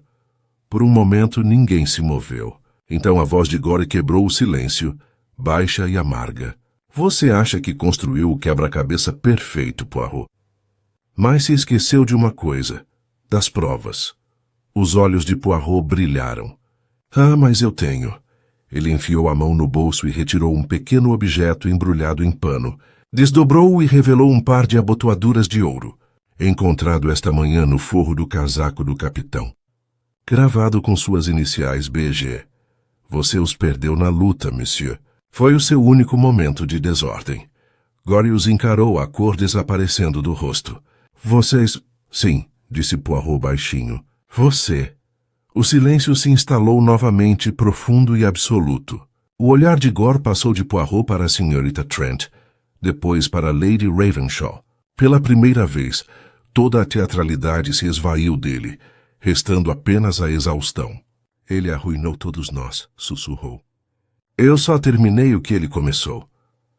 Por um momento, ninguém se moveu. Então a voz de Gore quebrou o silêncio, baixa e amarga. Você acha que construiu o quebra-cabeça perfeito, Poirot. Mas se esqueceu de uma coisa, das provas. Os olhos de Poirot brilharam. Ah, mas eu tenho. Ele enfiou a mão no bolso e retirou um pequeno objeto embrulhado em pano. Desdobrou-o e revelou um par de abotoaduras de ouro, encontrado esta manhã no forro do casaco do capitão. Gravado com suas iniciais BG. Você os perdeu na luta, monsieur. Foi o seu único momento de desordem. Gore os encarou, a cor desaparecendo do rosto. Vocês... Sim, disse Poirot baixinho. Você. O silêncio se instalou novamente, profundo e absoluto. O olhar de Gore passou de Poirot para a senhorita Trent, depois para Lady Ravenshaw. Pela primeira vez, toda a teatralidade se esvaiu dele, restando apenas a exaustão. Ele arruinou todos nós, sussurrou. Eu só terminei o que ele começou.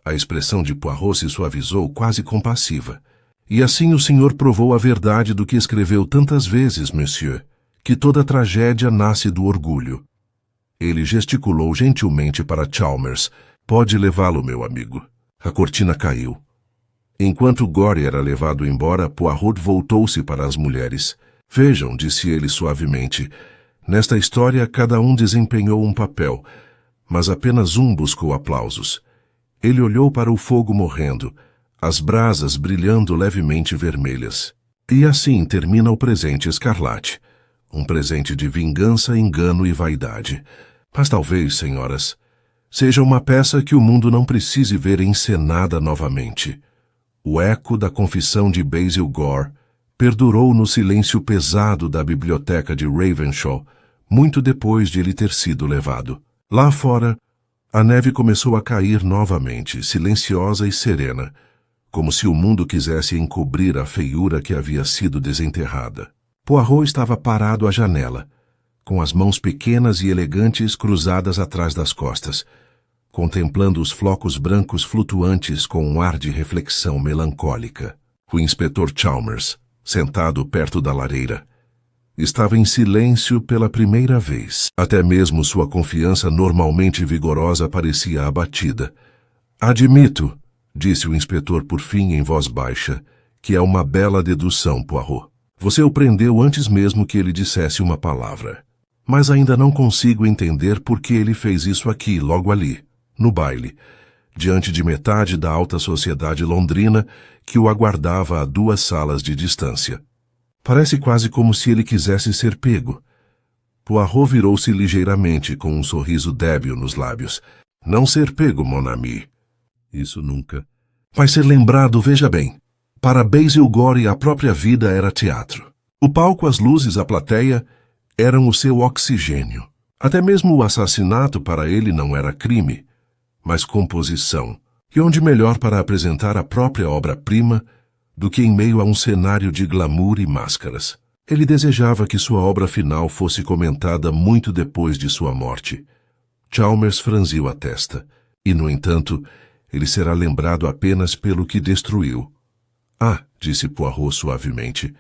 A expressão de Poirot se suavizou, quase compassiva. E assim o senhor provou a verdade do que escreveu tantas vezes, monsieur, que toda tragédia nasce do orgulho. Ele gesticulou gentilmente para Chalmers. Pode levá-lo, meu amigo. A cortina caiu. Enquanto Gore era levado embora, Poirot voltou-se para as mulheres. Vejam, disse ele suavemente, nesta história cada um desempenhou um papel, mas apenas um buscou aplausos. Ele olhou para o fogo morrendo, as brasas brilhando levemente vermelhas. E assim termina o presente escarlate. Um presente de vingança, engano e vaidade. Mas talvez, senhoras, seja uma peça que o mundo não precise ver encenada novamente. O eco da confissão de Basil Gore perdurou no silêncio pesado da biblioteca de Ravenshaw, muito depois de ele ter sido levado. Lá fora, a neve começou a cair novamente, silenciosa e serena, como se o mundo quisesse encobrir a feiura que havia sido desenterrada. Poirot estava parado à janela, com as mãos pequenas e elegantes cruzadas atrás das costas, contemplando os flocos brancos flutuantes com um ar de reflexão melancólica. O inspetor Chalmers, sentado perto da lareira, estava em silêncio pela primeira vez. Até mesmo sua confiança normalmente vigorosa parecia abatida. Admito, disse o inspetor por fim em voz baixa, que é uma bela dedução, Poirot. Você o prendeu antes mesmo que ele dissesse uma palavra. Mas ainda não consigo entender por que ele fez isso aqui, logo ali, no baile, diante de metade da alta sociedade londrina que o aguardava a 2 salas de distância. Parece quase como se ele quisesse ser pego. Poirot virou-se ligeiramente com um sorriso débil nos lábios. Não ser pego, mon ami. Isso nunca. Vai ser lembrado, veja bem. Para Basil Gore a própria vida era teatro. O palco, as luzes, a plateia eram o seu oxigênio. Até mesmo o assassinato para ele não era crime, mas composição. E onde melhor para apresentar a própria obra-prima do que em meio a um cenário de glamour e máscaras. Ele desejava que sua obra final fosse comentada muito depois de sua morte. Chalmers franziu a testa, e, no entanto, ele será lembrado apenas pelo que destruiu. Ah, disse Poirot suavemente,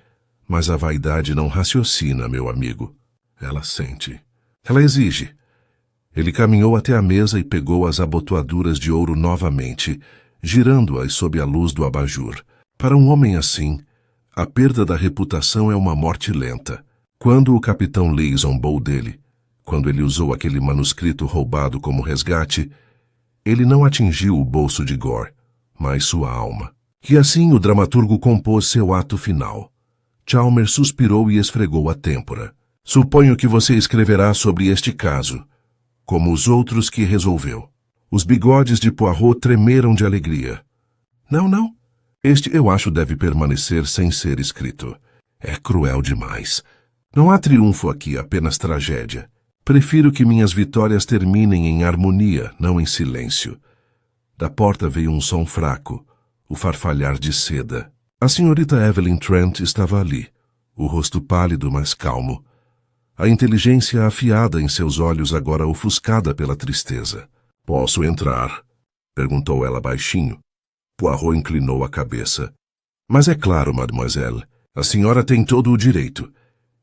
mas a vaidade não raciocina, meu amigo. Ela sente. Ela exige. Ele caminhou até a mesa e pegou as abotoaduras de ouro novamente, girando-as sob a luz do abajur. Para um homem assim, a perda da reputação é uma morte lenta. Quando o capitão Lee zombou dele, quando ele usou aquele manuscrito roubado como resgate, ele não atingiu o bolso de Gore, mas sua alma. E assim o dramaturgo compôs seu ato final. Chalmers suspirou e esfregou a têmpora. Suponho que você escreverá sobre este caso, como os outros que resolveu. Os bigodes de Poirot tremeram de alegria. Não. Este eu acho deve permanecer sem ser escrito. É cruel demais. Não há triunfo aqui, apenas tragédia. Prefiro que minhas vitórias terminem em harmonia, não em silêncio. Da porta veio um som fraco, o farfalhar de seda. A senhorita Evelyn Trent estava ali, o rosto pálido, mas calmo. A inteligência afiada em seus olhos agora ofuscada pela tristeza. Posso entrar? Perguntou ela baixinho. Poirot inclinou a cabeça. Mas é claro, mademoiselle, a senhora tem todo o direito.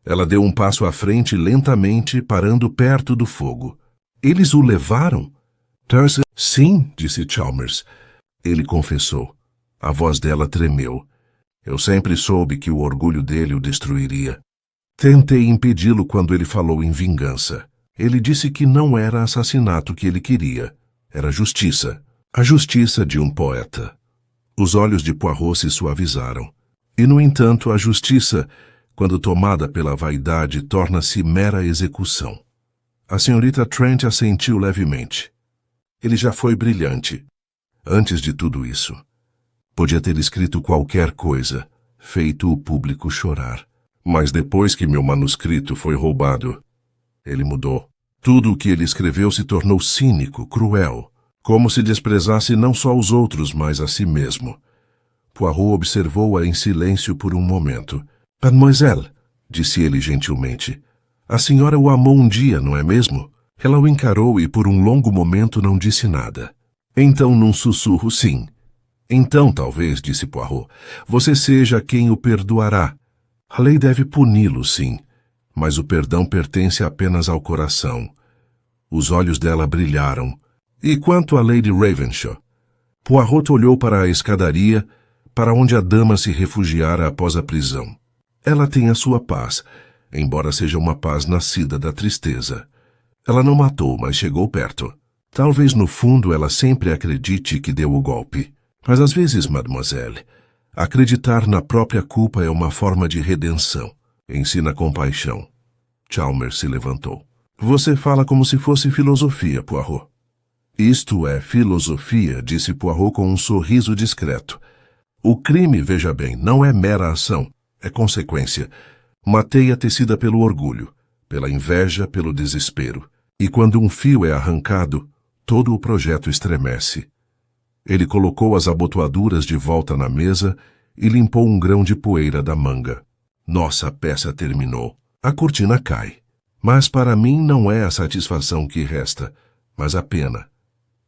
Ela deu um passo à frente lentamente, parando perto do fogo. Eles o levaram? Terce? Sim, disse Chalmers. Ele confessou. A voz dela tremeu. Eu sempre soube que o orgulho dele o destruiria. Tentei impedi-lo quando ele falou em vingança. Ele disse que não era assassinato que ele queria. Era justiça. A justiça de um poeta. Os olhos de Poirot se suavizaram. E, no entanto, a justiça, quando tomada pela vaidade, torna-se mera execução. A senhorita Trent assentiu levemente. Ele já foi brilhante. Antes de tudo isso, podia ter escrito qualquer coisa, feito o público chorar. Mas depois que meu manuscrito foi roubado, ele mudou. Tudo o que ele escreveu se tornou cínico, cruel, como se desprezasse não só os outros, mas a si mesmo. Poirot observou-a em silêncio por um momento. Mademoiselle, disse ele gentilmente, a senhora o amou um dia, não é mesmo? Ela o encarou e por um longo momento não disse nada. Então, num sussurro, sim. Então, talvez, disse Poirot, você seja quem o perdoará. A lei deve puni-lo, sim, mas o perdão pertence apenas ao coração. Os olhos dela brilharam. E quanto à Lady Ravenshaw? Poirot olhou para a escadaria, para onde a dama se refugiara após a prisão. Ela tem a sua paz, embora seja uma paz nascida da tristeza. Ela não matou, mas chegou perto. Talvez no fundo ela sempre acredite que deu o golpe. Mas às vezes, mademoiselle, acreditar na própria culpa é uma forma de redenção. Ensina compaixão. Chalmers se levantou. Você fala como se fosse filosofia, Poirot. Isto é filosofia, disse Poirot com um sorriso discreto. O crime, veja bem, não é mera ação, é consequência. Uma teia tecida pelo orgulho, pela inveja, pelo desespero. E quando um fio é arrancado, todo o projeto estremece. Ele colocou as abotoaduras de volta na mesa e limpou um grão de poeira da manga. Nossa peça terminou. A cortina cai. Mas para mim não é a satisfação que resta, mas a pena.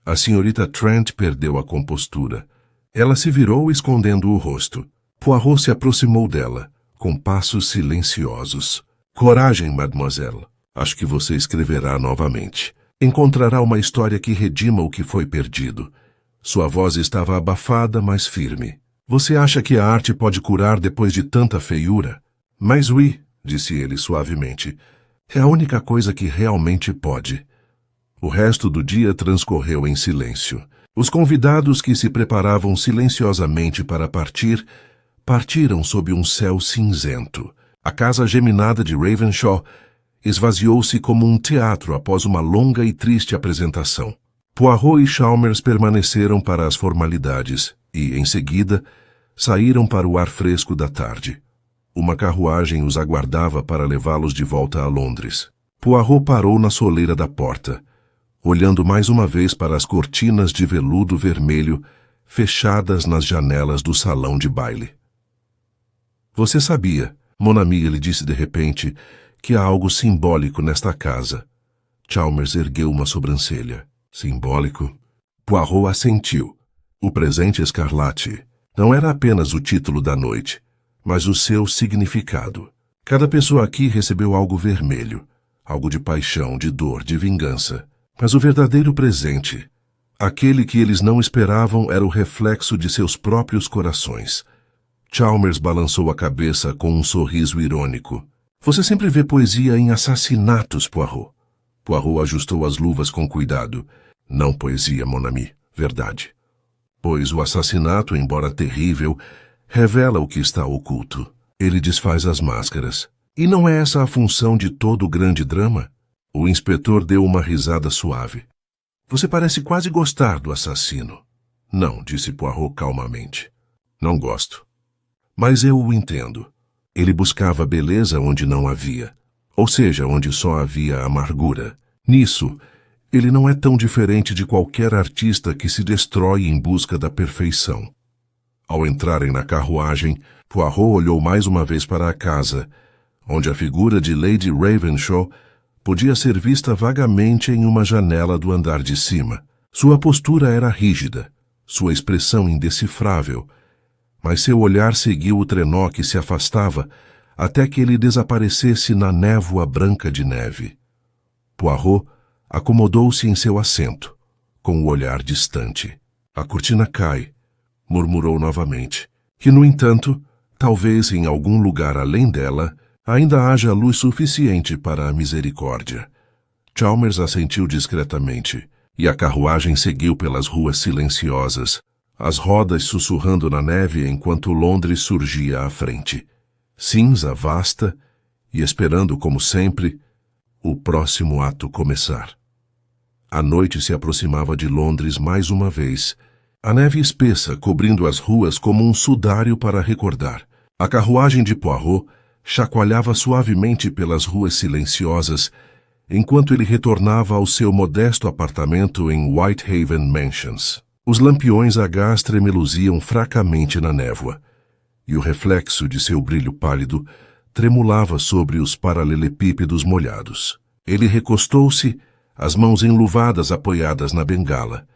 A senhorita Trent perdeu a compostura. Ela se virou escondendo o rosto. Poirot se aproximou dela, com passos silenciosos. Coragem, mademoiselle. Acho que você escreverá novamente. Encontrará uma história que redima o que foi perdido. Sua voz estava abafada, mas firme. Você acha que a arte pode curar depois de tanta feiura? Mas oui, disse ele suavemente. É a única coisa que realmente pode. O resto do dia transcorreu em silêncio. Os convidados que se preparavam silenciosamente para partir, partiram sob um céu cinzento. A casa geminada de Ravenshaw esvaziou-se como um teatro após uma longa e triste apresentação. Poirot e Chalmers permaneceram para as formalidades e, em seguida, saíram para o ar fresco da tarde. Uma carruagem os aguardava para levá-los de volta a Londres. Poirot parou na soleira da porta, olhando mais uma vez para as cortinas de veludo vermelho fechadas nas janelas do salão de baile. Você sabia, mon ami, ele disse de repente, que há algo simbólico nesta casa. Chalmers ergueu uma sobrancelha. Simbólico? Poirot assentiu. O presente escarlate não era apenas o título da noite, mas o seu significado. Cada pessoa aqui recebeu algo vermelho, algo de paixão, de dor, de vingança. Mas o verdadeiro presente, aquele que eles não esperavam, era o reflexo de seus próprios corações. Chalmers balançou a cabeça com um sorriso irônico. Você sempre vê poesia em assassinatos, Poirot. Poirot ajustou as luvas com cuidado. Não poesia, mon ami, verdade. Pois o assassinato, embora terrível, revela o que está oculto. Ele desfaz as máscaras. E não é essa a função de todo o grande drama? O inspetor deu uma risada suave. Você parece quase gostar do assassino. Não, disse Poirot calmamente. Não gosto. Mas eu o entendo. Ele buscava beleza onde não havia. Ou seja, onde só havia amargura. Nisso, ele não é tão diferente de qualquer artista que se destrói em busca da perfeição. Ao entrarem na carruagem, Poirot olhou mais uma vez para a casa, onde a figura de Lady Ravenshaw podia ser vista vagamente em uma janela do andar de cima. Sua postura era rígida, sua expressão indecifrável, mas seu olhar seguiu o trenó que se afastava até que ele desaparecesse na névoa branca de neve. Poirot acomodou-se em seu assento, com o olhar distante. A cortina cai, murmurou novamente, que, no entanto, talvez em algum lugar além dela, ainda haja luz suficiente para a misericórdia. Chalmers assentiu discretamente, e a carruagem seguiu pelas ruas silenciosas, as rodas sussurrando na neve enquanto Londres surgia à frente, cinza vasta e esperando, como sempre, o próximo ato começar. A noite se aproximava de Londres mais uma vez, a neve espessa cobrindo as ruas como um sudário para recordar. A carruagem de Poirot chacoalhava suavemente pelas ruas silenciosas, enquanto ele retornava ao seu modesto apartamento em Whitehaven Mansions. Os lampiões a gás tremeluziam fracamente na névoa, e o reflexo de seu brilho pálido tremulava sobre os paralelepípedos molhados. Ele recostou-se, as mãos enluvadas apoiadas na bengala,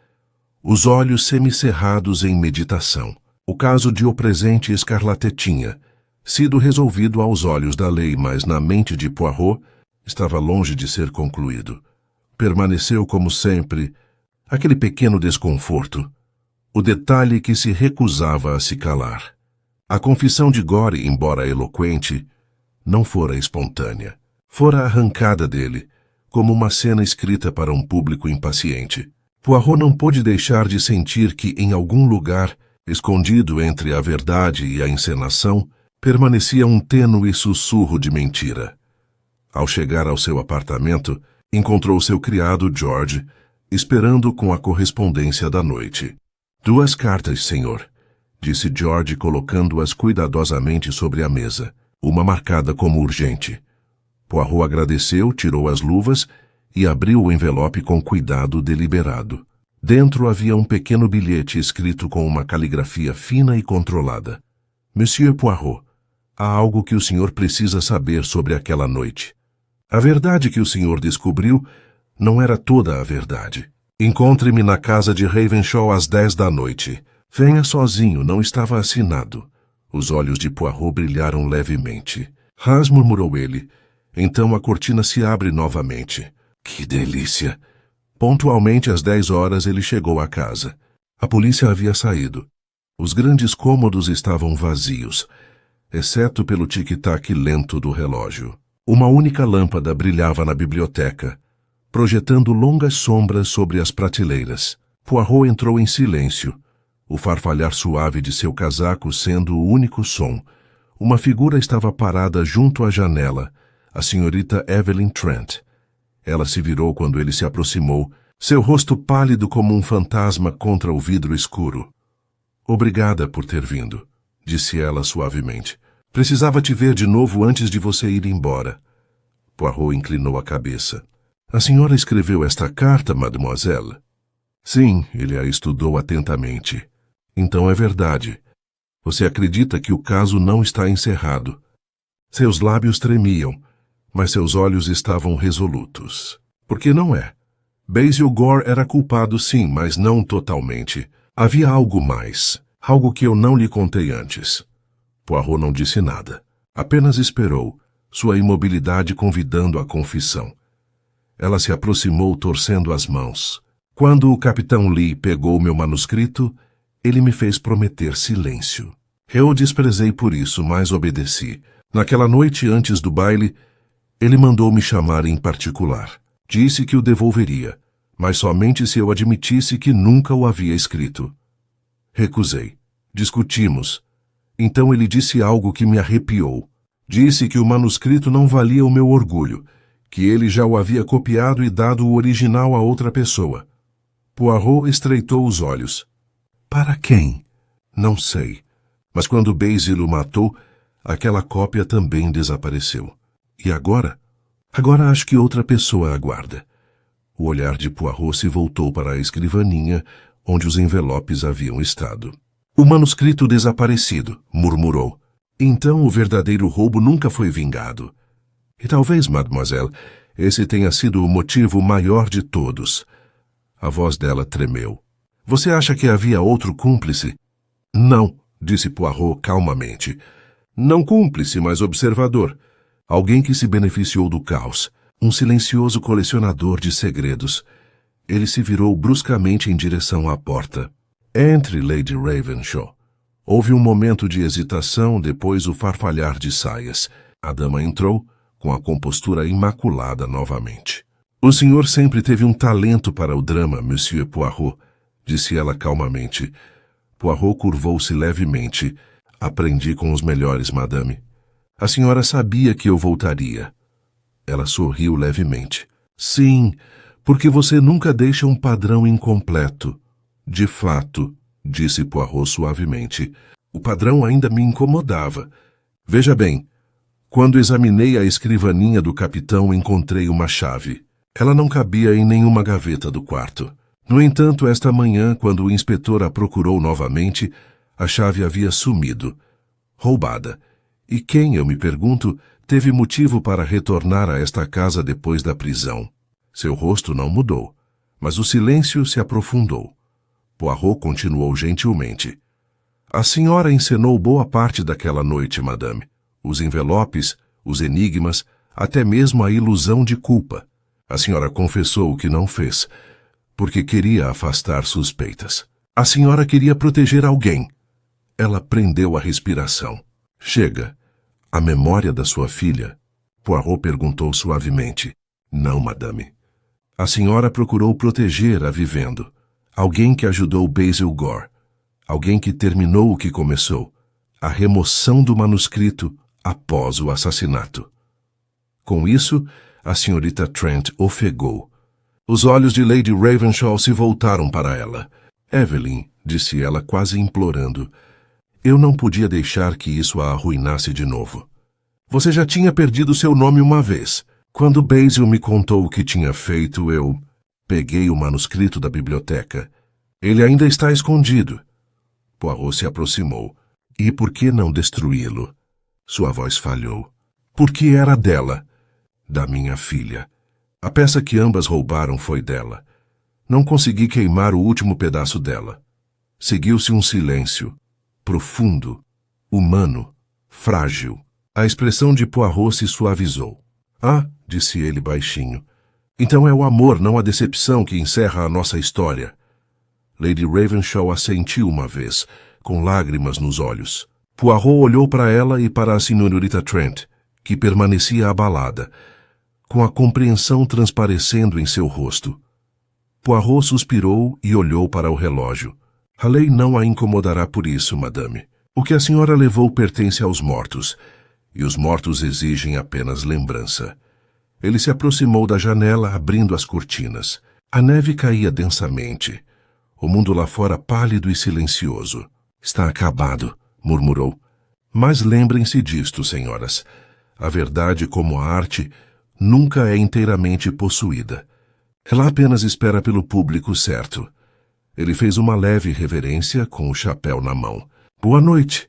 os olhos semicerrados em meditação. O caso de O Presente Escarlate tinha sido resolvido aos olhos da lei, mas na mente de Poirot estava longe de ser concluído. Permaneceu, como sempre, aquele pequeno desconforto, o detalhe que se recusava a se calar. A confissão de Gore, embora eloquente, não fora espontânea. Fora arrancada dele, como uma cena escrita para um público impaciente. Poirot não pôde deixar de sentir que, em algum lugar, escondido entre a verdade e a encenação, permanecia um tênue sussurro de mentira. Ao chegar ao seu apartamento, encontrou seu criado George, esperando com a correspondência da noite. 2 cartas, senhor, disse George, colocando-as cuidadosamente sobre a mesa, uma marcada como urgente. Poirot agradeceu, tirou as luvas e abriu o envelope com cuidado deliberado. Dentro havia um pequeno bilhete escrito com uma caligrafia fina e controlada. Monsieur Poirot, há algo que o senhor precisa saber sobre aquela noite. A verdade que o senhor descobriu não era toda a verdade. Encontre-me na casa de Ravenshaw às 10 da noite. Venha sozinho, não estava assinado. Os olhos de Poirot brilharam levemente. Ras, murmurou ele. Então a cortina se abre novamente. Que delícia! Pontualmente às 10 horas ele chegou à casa. A polícia havia saído. Os grandes cômodos estavam vazios, exceto pelo tic-tac lento do relógio. Uma única lâmpada brilhava na biblioteca, projetando longas sombras sobre as prateleiras. Poirot entrou em silêncio, o farfalhar suave de seu casaco sendo o único som. Uma figura estava parada junto à janela, a senhorita Evelyn Trent. Ela se virou quando ele se aproximou, seu rosto pálido como um fantasma contra o vidro escuro. Obrigada por ter vindo, disse ela suavemente. Precisava te ver de novo antes de você ir embora. Poirot inclinou a cabeça. A senhora escreveu esta carta, mademoiselle? Sim, ele a estudou atentamente. Então é verdade. Você acredita que o caso não está encerrado. Seus lábios tremiam, mas seus olhos estavam resolutos. Por que não é? Basil Gore era culpado sim, mas não totalmente. Havia algo mais, algo que eu não lhe contei antes. Poirot não disse nada. Apenas esperou, sua imobilidade convidando a confissão. Ela se aproximou torcendo as mãos. Quando o capitão Lee pegou meu manuscrito, ele me fez prometer silêncio. Eu o desprezei por isso, mas obedeci. Naquela noite antes do baile, ele mandou me chamar em particular. Disse que o devolveria, mas somente se eu admitisse que nunca o havia escrito. Recusei. Discutimos. Então ele disse algo que me arrepiou. Disse que o manuscrito não valia o meu orgulho, que ele já o havia copiado e dado o original a outra pessoa. Poirot estreitou os olhos. Para quem? Não sei. Mas quando Basil o matou, aquela cópia também desapareceu. E agora? Agora acho que outra pessoa aguarda. O olhar de Poirot se voltou para a escrivaninha, onde os envelopes haviam estado. O manuscrito desaparecido, murmurou. Então o verdadeiro roubo nunca foi vingado. E talvez, mademoiselle, esse tenha sido o motivo maior de todos. A voz dela tremeu. Você acha que havia outro cúmplice? Não, disse Poirot calmamente. Não cúmplice, mas observador. Alguém que se beneficiou do caos. Um silencioso colecionador de segredos. Ele se virou bruscamente em direção à porta. Entre, Lady Ravenshaw. Houve um momento de hesitação, depois o farfalhar de saias. A dama entrou, com a compostura imaculada novamente. O senhor sempre teve um talento para o drama, Monsieur Poirot, disse ela calmamente. Poirot curvou-se levemente. Aprendi com os melhores, madame. A senhora sabia que eu voltaria. Ela sorriu levemente. Sim, porque você nunca deixa um padrão incompleto. De fato, disse Poirot suavemente, o padrão ainda me incomodava. Veja bem, quando examinei a escrivaninha do capitão, encontrei uma chave. Ela não cabia em nenhuma gaveta do quarto. No entanto, esta manhã, quando o inspetor a procurou novamente, a chave havia sumido. Roubada. E quem, eu me pergunto, teve motivo para retornar a esta casa depois da prisão? Seu rosto não mudou, mas o silêncio se aprofundou. Poirot continuou gentilmente. A senhora encenou boa parte daquela noite, madame. Os envelopes, os enigmas, até mesmo a ilusão de culpa. A senhora confessou o que não fez, porque queria afastar suspeitas. A senhora queria proteger alguém. Ela prendeu a respiração. Chega. A memória da sua filha? Poirot perguntou suavemente. Não, madame. A senhora procurou proteger a vivendo. Alguém que ajudou Basil Gore. Alguém que terminou o que começou. A remoção do manuscrito após o assassinato. Com isso, a senhorita Trent ofegou. Os olhos de Lady Ravenshaw se voltaram para ela. Evelyn, disse ela quase implorando, eu não podia deixar que isso a arruinasse de novo. Você já tinha perdido seu nome uma vez. Quando Basil me contou o que tinha feito, eu peguei o manuscrito da biblioteca. Ele ainda está escondido. Poirot se aproximou. E por que não destruí-lo? Sua voz falhou. Porque era dela. Da minha filha. A peça que ambas roubaram foi dela. Não consegui queimar o último pedaço dela. Seguiu-se um silêncio. Profundo. Humano. Frágil. A expressão de Poirot se suavizou. Ah, disse ele baixinho. Então é o amor, não a decepção, que encerra a nossa história. Lady Ravenshaw assentiu uma vez, com lágrimas nos olhos. Poirot olhou para ela e para a senhorita Trent, que permanecia abalada, com a compreensão transparecendo em seu rosto. Poirot suspirou e olhou para o relógio. A lei não a incomodará por isso, madame. O que a senhora levou pertence aos mortos, e os mortos exigem apenas lembrança. Ele se aproximou da janela, abrindo as cortinas. A neve caía densamente. O mundo lá fora pálido e silencioso. Está acabado, murmurou. Mas lembrem-se disto, senhoras. A verdade, como a arte, nunca é inteiramente possuída. Ela apenas espera pelo público certo. Ele fez uma leve reverência com o chapéu na mão. Boa noite.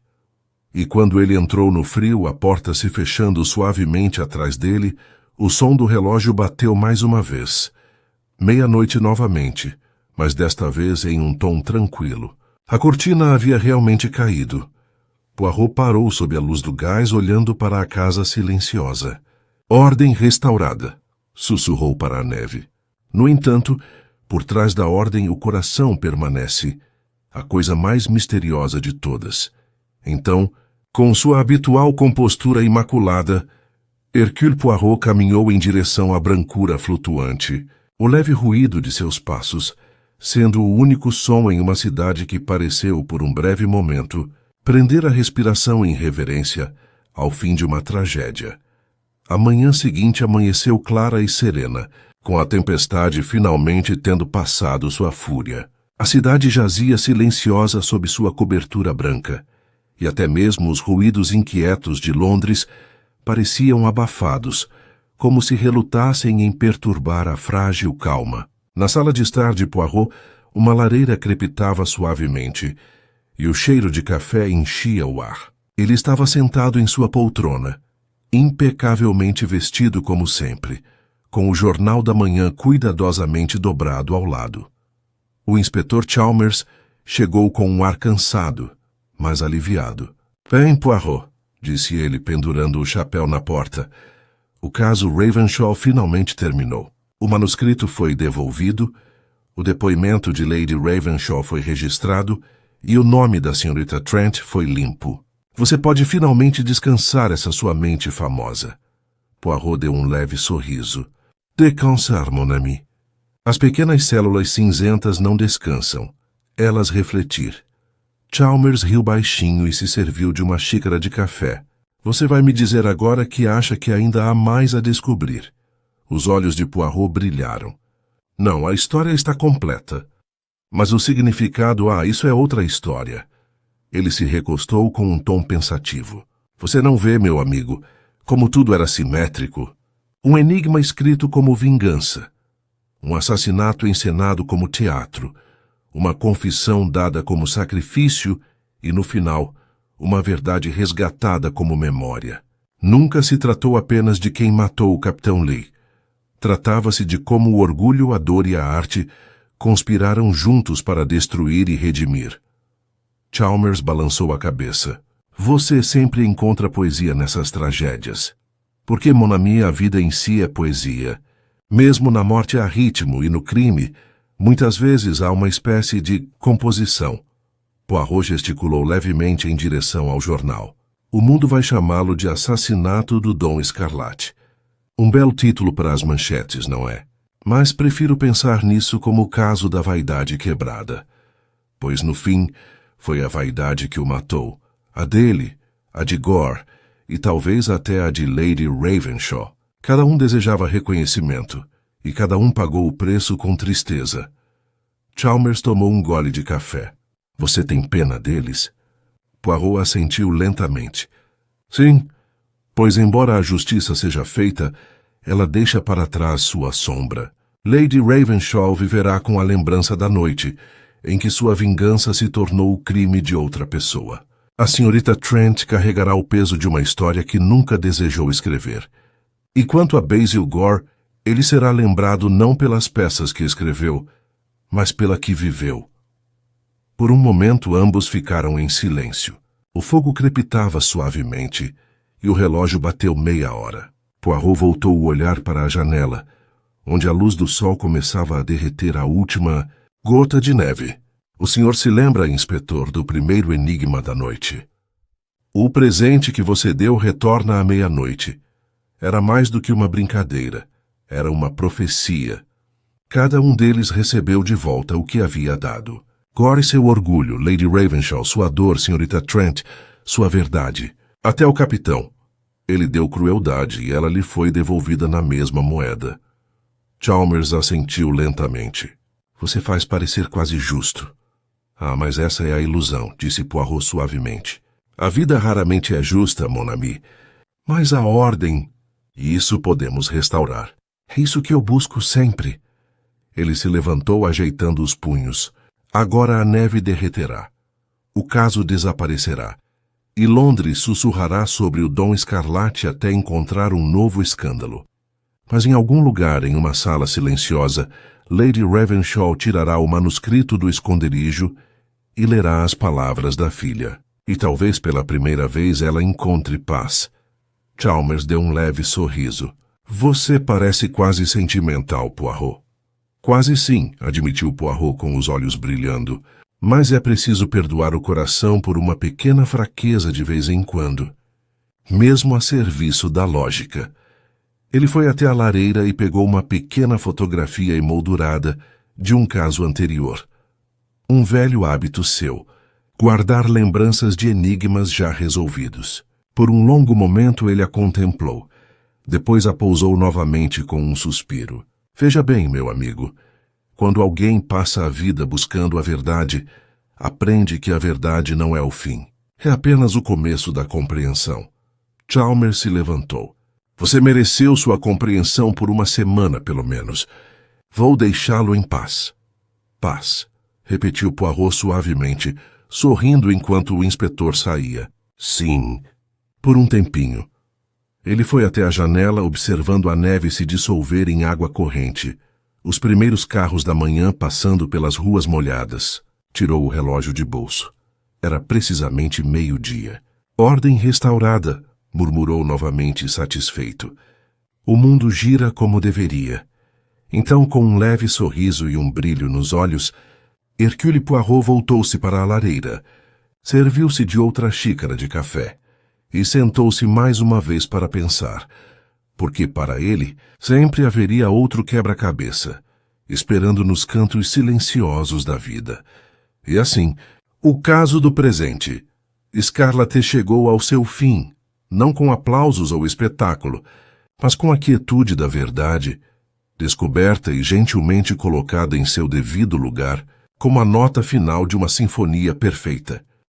E quando ele entrou no frio, a porta se fechando suavemente atrás dele, o som do relógio bateu mais uma vez. Meia-noite novamente, mas desta vez em um tom tranquilo. A cortina havia realmente caído. Poirot parou sob a luz do gás, olhando para a casa silenciosa. Ordem restaurada, sussurrou para a neve. No entanto, por trás da ordem o coração permanece, a coisa mais misteriosa de todas. Então, com sua habitual compostura imaculada, Hercule Poirot caminhou em direção à brancura flutuante, o leve ruído de seus passos, sendo o único som em uma cidade que pareceu, por um breve momento, prender a respiração em reverência ao fim de uma tragédia. A manhã seguinte amanheceu clara e serena, com a tempestade finalmente tendo passado sua fúria. A cidade jazia silenciosa sob sua cobertura branca, e até mesmo os ruídos inquietos de Londres pareciam abafados, como se relutassem em perturbar a frágil calma. Na sala de estar de Poirot, uma lareira crepitava suavemente, e o cheiro de café enchia o ar. Ele estava sentado em sua poltrona, impecavelmente vestido como sempre, com o jornal da manhã cuidadosamente dobrado ao lado. O inspetor Chalmers chegou com um ar cansado, mas aliviado. Bem, Poirot, disse ele, pendurando o chapéu na porta. O caso Ravenshaw finalmente terminou. O manuscrito foi devolvido, o depoimento de Lady Ravenshaw foi registrado e o nome da senhorita Trent foi limpo. Você pode finalmente descansar essa sua mente famosa. Poirot deu um leve sorriso. Descansar, mon ami. As pequenas células cinzentas não descansam. Elas refletir. Chalmers riu baixinho e se serviu de uma xícara de café. Você vai me dizer agora que acha que ainda há mais a descobrir. Os olhos de Poirot brilharam. Não, a história está completa. Mas o significado, isso é outra história. Ele se recostou com um tom pensativo. Você não vê, meu amigo, como tudo era simétrico. Um enigma escrito como vingança. Um assassinato encenado como teatro. Uma confissão dada como sacrifício e, no final, uma verdade resgatada como memória. Nunca se tratou apenas de quem matou o Capitão Lee. Tratava-se de como o orgulho, a dor e a arte conspiraram juntos para destruir e redimir. Chalmers balançou a cabeça. Você sempre encontra poesia nessas tragédias. Porque, mon ami, a vida em si é poesia. Mesmo na morte há ritmo e no crime, muitas vezes há uma espécie de composição. Poirot gesticulou levemente em direção ao jornal. O mundo vai chamá-lo de Assassinato do Dom Escarlate. Um belo título para as manchetes, não é? Mas prefiro pensar nisso como o caso da vaidade quebrada. Pois, no fim, foi a vaidade que o matou. A dele, a de Gore e talvez até a de Lady Ravenshaw. Cada um desejava reconhecimento, e cada um pagou o preço com tristeza. Chalmers tomou um gole de café. Você tem pena deles? Poirot assentiu lentamente. Sim, pois embora a justiça seja feita, ela deixa para trás sua sombra. Lady Ravenshaw viverá com a lembrança da noite, em que sua vingança se tornou o crime de outra pessoa. A senhorita Trent carregará o peso de uma história que nunca desejou escrever. E quanto a Basil Gore, ele será lembrado não pelas peças que escreveu, mas pela que viveu. Por um momento ambos ficaram em silêncio. O fogo crepitava suavemente e o relógio bateu 30 Poirot voltou o olhar para a janela, onde a luz do sol começava a derreter a última gota de neve. O senhor se lembra, inspetor, do primeiro enigma da noite? O presente que você deu retorna à meia-noite. Era mais do que uma brincadeira. Era uma profecia. Cada um deles recebeu de volta o que havia dado. Gore seu orgulho, Lady Ravenshaw, sua dor, senhorita Trent, sua verdade. Até o capitão. Ele deu crueldade e ela lhe foi devolvida na mesma moeda. Chalmers assentiu lentamente. Você faz parecer quase justo. Ah, mas essa é a ilusão, disse Poirot suavemente. A vida raramente é justa, mon ami. Mas a ordem, isso podemos restaurar. É isso que eu busco sempre. Ele se levantou ajeitando os punhos. Agora a neve derreterá. O caso desaparecerá. E Londres sussurrará sobre o Dom Escarlate até encontrar um novo escândalo. Mas em algum lugar, em uma sala silenciosa, Lady Ravenshaw tirará o manuscrito do esconderijo e lerá as palavras da filha. E talvez pela primeira vez ela encontre paz. Chalmers deu um leve sorriso. Você parece quase sentimental, Poirot. Quase sim, admitiu Poirot com os olhos brilhando. Mas é preciso perdoar o coração por uma pequena fraqueza de vez em quando. Mesmo a serviço da lógica. Ele foi até a lareira e pegou uma pequena fotografia emoldurada de um caso anterior. Um velho hábito seu, guardar lembranças de enigmas já resolvidos. Por um longo momento ele a contemplou. Depois a pousou novamente com um suspiro. Veja bem, meu amigo, quando alguém passa a vida buscando a verdade, aprende que a verdade não é o fim. É apenas o começo da compreensão. Chalmers se levantou. Você mereceu sua compreensão por uma semana, pelo menos. Vou deixá-lo em paz. Paz, repetiu Poirot suavemente, sorrindo enquanto o inspetor saía. Sim, por um tempinho. Ele foi até a janela, observando a neve se dissolver em água corrente. Os primeiros carros da manhã passando pelas ruas molhadas. Tirou o relógio de bolso. Era precisamente meio-dia. Ordem restaurada, murmurou novamente satisfeito. O mundo gira como deveria. Então, com um leve sorriso e um brilho nos olhos, Hercule Poirot voltou-se para a lareira, serviu-se de outra xícara de café e sentou-se mais uma vez para pensar, porque para ele sempre haveria outro quebra-cabeça, esperando nos cantos silenciosos da vida. E assim, o caso do presente. Scarlett chegou ao seu fim, não com aplausos ou espetáculo, mas com a quietude da verdade, descoberta e gentilmente colocada em seu devido lugar, como a nota final de uma sinfonia perfeita.